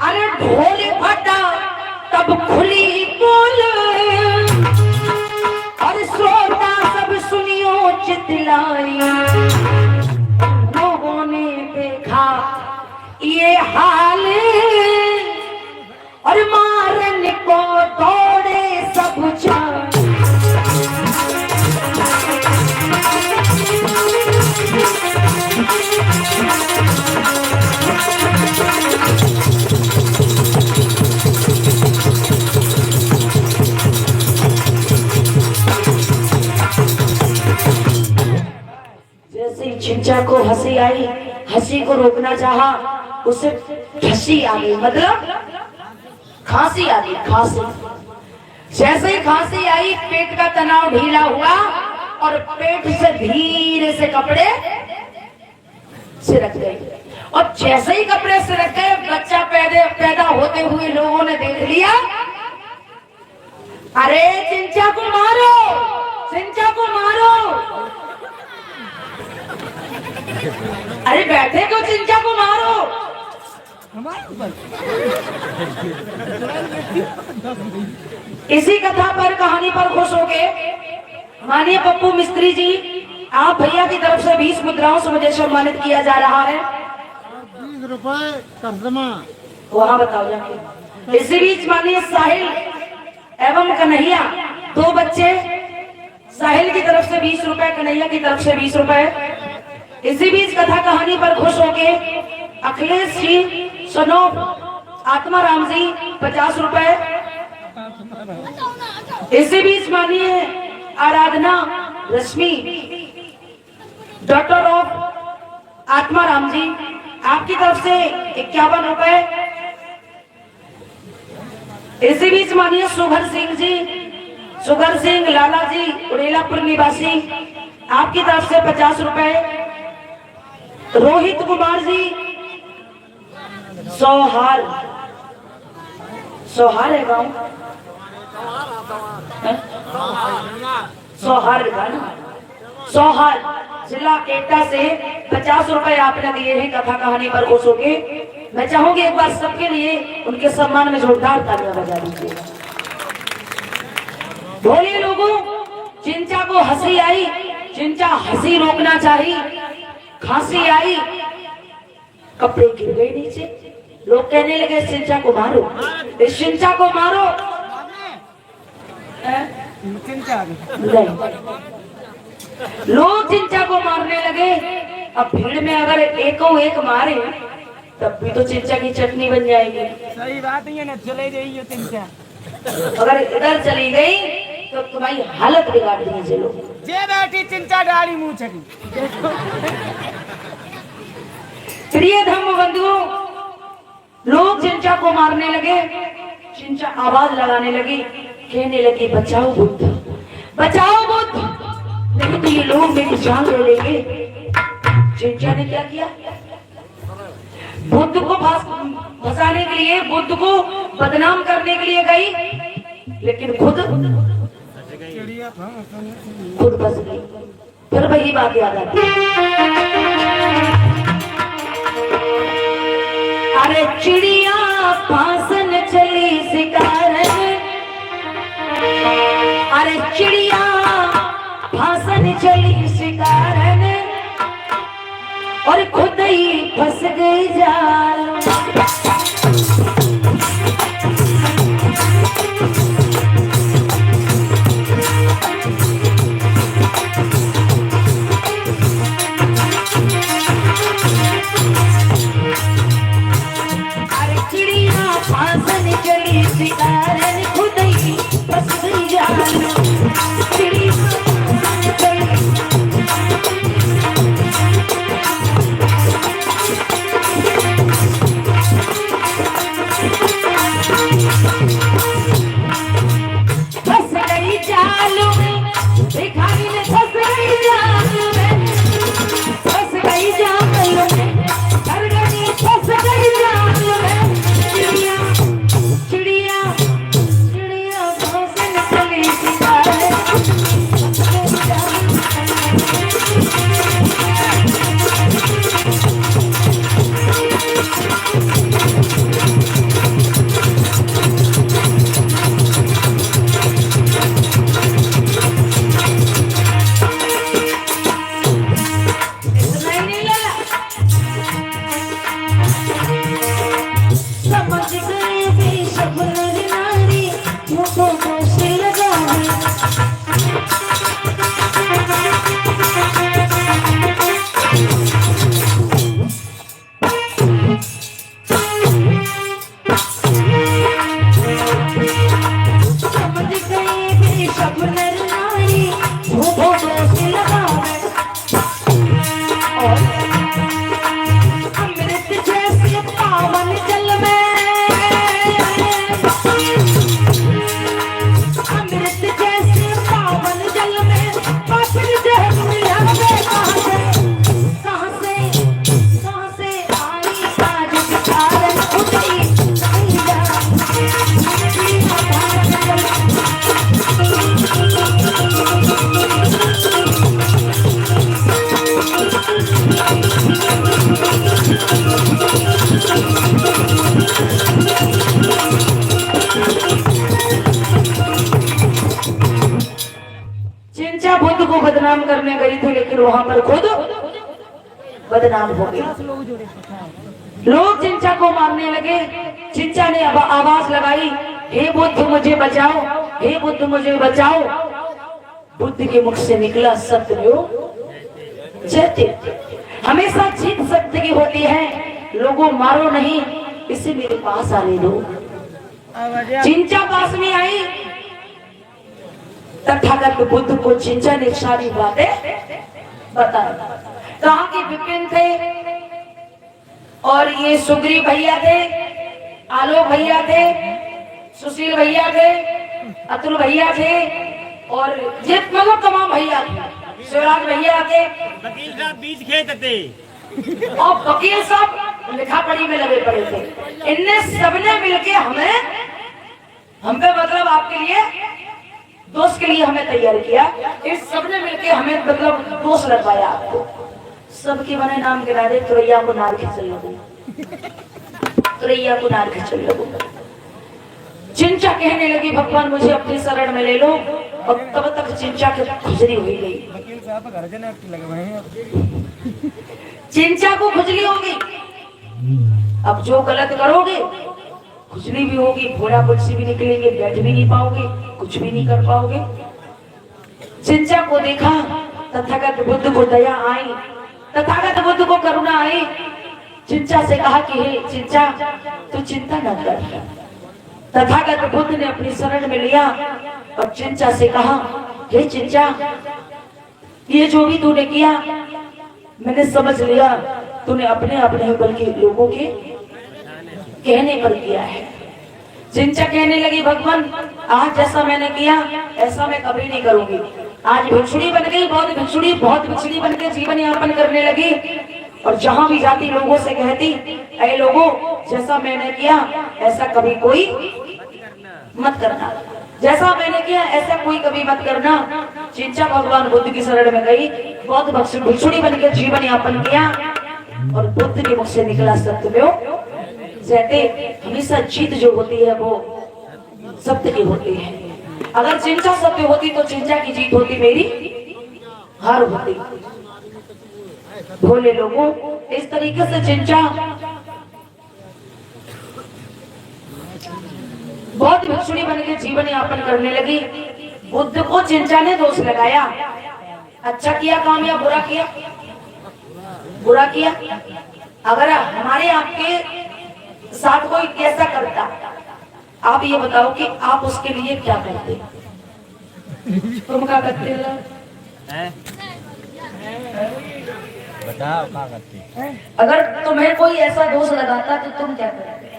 अरे ढोल फटा तब खुली बोले और श्रोता सब सुनियो चितलाई। लोगों ने देखा ये हाल और मारने को दौड़े सब जान। जैसे ही चिंचा को हंसी आई, हंसी को रोकना चाहा, उसे हंसी आ गई, मतलब खांसी आ गई, खांसी। जैसे ही खांसी आई, पेट का तनाव ढीला हुआ और पेट से धीरे से कपड़े सिरक गए। और जैसे ही कपड़े सिरक गए, बच्चा पैदा होते हुए लोगों ने देख लिया। अरे चिंचा को मारो, चिंचा को मारो। अरे बैठे क्यों, चिंचा को मारो। इसी कथा पर, कहानी पर खुश हो गए माननीय पप्पू मिस्त्री जी, आप भैया की तरफ से 20 मुद्राओं से मुझे सम्मानित किया जा रहा है। 20 रुपए तर्जमा वहाँ बताओ जाके। इसी बीच माननीय साहिल एवं कन्हैया, 2 बच्चे, साहिल की तरफ से 20 रुपए, कन्हैया की तरफ से 20 रुपए। इसी बीच कथा कहानी पर खुश होके अखिलेश जी, सनो आत्माराम जी 50 रुपए। इसी बीच माननीय आराधना रश्मि, डॉक्टर ऑफ आत्माराम जी, आपकी तरफ से 51 रुपए। इसी बीच माननीय सुगर सिंह जी, सुगर सिंह लाला जी, उड़ेलापुर निवासी, आपकी तरफ से 50 रुपए। रोहित कुमार जी, सोहार, सोहार है गाँव, सोहार गाँव, सोहार जिला केटा से 50 रुपए आपने दिए हैं कथा कहानी पर खुश होके। मैं चाहूंगी एक बार सबके लिए उनके सम्मान में जोरदार तालियां बजा दीजिए। बोलिए लोगों, चिंचा को हंसी आई, चिंचा हंसी रोकना चाहिए, खांसी आई, कपड़े गिर गए नीचे। लोग कहने लगे चिंचा को मारो, इस चिंचा को मारो। चिंचा आ गई। लोग चिंचा को मारने लगे। अब भीड़ में अगर एको एक मारे तब भी तो चिंचा की चटनी बन जाएगी। सही बात है ना, चले जाइए चिंचा। अगर इधर चली गई तो तुम्हारी हालत बिगाड़ देंगे जे लोग। जे बैठी चिंचा डाली मुंह छकी। प्रिय धर्म बंधुओं, लोग चिंचा को मारने लगे। चिंचा आवाज लगाने लगी, कहने लगी बचाओ बुद्ध, बचाओ बुद्ध, नहीं तो ये लोग मेरी जान ले लेंगे। चिंचा ने क्या किया? बुद्ध को फंसाने के लिए, बुद्ध को बदनाम करने के लिए गई, लेकिन खुद फंस गई। फिर वही बात याद आती है। अरे चिड़िया फांसन चली शिकारन, अरे चिड़िया फांसन चली शिकारन, और खुद ही फंस गई जाल। अरे चिड़िया फांसन चली शिकारन, खुद ही फंस गई जाल। चिड़िया चिंचा बुद्ध को बदनाम करने गई थी, लेकिन वहां पर खुद बदनाम हो गई। लोग चिंचा को मारने लगे। चिंचा ने आवाज लगाई, हे बुद्ध मुझे बचाओ, हे बुद्ध मुझे बचाओ। बुद्ध के मुख से निकला सत्यो जयते। हमेशा जीत सत्य की होती है, लोगों मारो नहीं, इसे मेरे पास आने दो। चिंचा पास में आई, तथागत बुद्ध को चिंचा ने सारी बातें बताई। कहाँ के विपिन थे, और ये सुग्रीव भैया थे, आलोक भैया थे, सुशील भैया थे, अतुल भैया थे, और ये मतलब तमाम भैया थे, शिवराज भैया थे, वकील साहब बीच खेत थे, और वकील साहब लिखा पढ़ी में लगे पड़े थे। इनने सबने मिलके हम पे मतलब आपके लिए दोस्त के लिए हमें तैयार किया। इस सबने मिलके हमें मतलब दोस्त लगवाया आपको। सबके बने नाम गिरा दे, तुरैया को नार खिंचल लगूंगा, तुरैया को नार खिंचल लगूंगा। चिंचा कहने लगी भगवान मुझे अपनी शरण में ले लो, और तब तक चिंचा की खुजली हुई गई। चिंचा को खुजली होगी, अब जो गलत करोगे खुजली भी होगी, फोड़ा फुटसी भी निकलेंगे, बैठ भी नहीं पाओगे, कुछ भी नहीं कर पाओगे। चिंचा को देखा, तथागत बुद्ध को दया आई, तथागत बुद्ध को करुणा आई। चिंचा से कहा कि हे चिंचा तू चिंता न कर। तथागत बुद्ध ने अपनी शरण में लिया और चिंचा से कहा हे चिंचा ये जो भी तूने किया मैंने समझ लिया, तूने अपने अपने बल्कि लोगों के कहने पर किया है। चिंचा कहने लगी भगवान आज जैसा मैंने किया ऐसा मैं कभी नहीं करूंगी। आज भिक्षुणी बन गई, बहुत भिक्षुणी बन के जीवन यापन करने लगी, और जहां भी जाती लोगों से कहती ऐ लोगों जैसा मैंने किया ऐसा कभी कोई मत करना, जैसा मैंने किया ऐसा कोई कभी मत करना। चिंचा भगवान बुद्ध की शरण में गई, बहुत भिक्षुणी बन के जीवन यापन किया, और बुद्ध के मुख से निकला सत्यमेव जयते। हमेशा जीत जो होती है वो सत्य की होती है। अगर चिंचा सत्य होती तो चिंचा की जीत होती, मेरी हार होती। भोले लोगों इस तरीके से चिंचा बहुत भिक्षुणी बन के जीवन यापन करने लगी। बुद्ध को चिंचा ने दोष लगाया, अच्छा किया काम या बुरा किया? बुरा किया। अगर हमारे आपके साथ कोई कैसा करता, आप ये बताओ कि आप उसके लिए क्या करते? तुम क्या करते बताओ क्या करते? अगर तुम्हें कोई ऐसा दोष लगाता तो तुम क्या करते?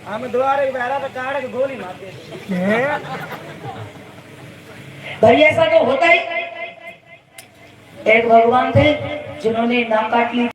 हम द्वारे बहरा पे काट के गोली मारते। भाई ऐसा तो होता ही। एक भगवान थे जिन्होंने नाक काट ली।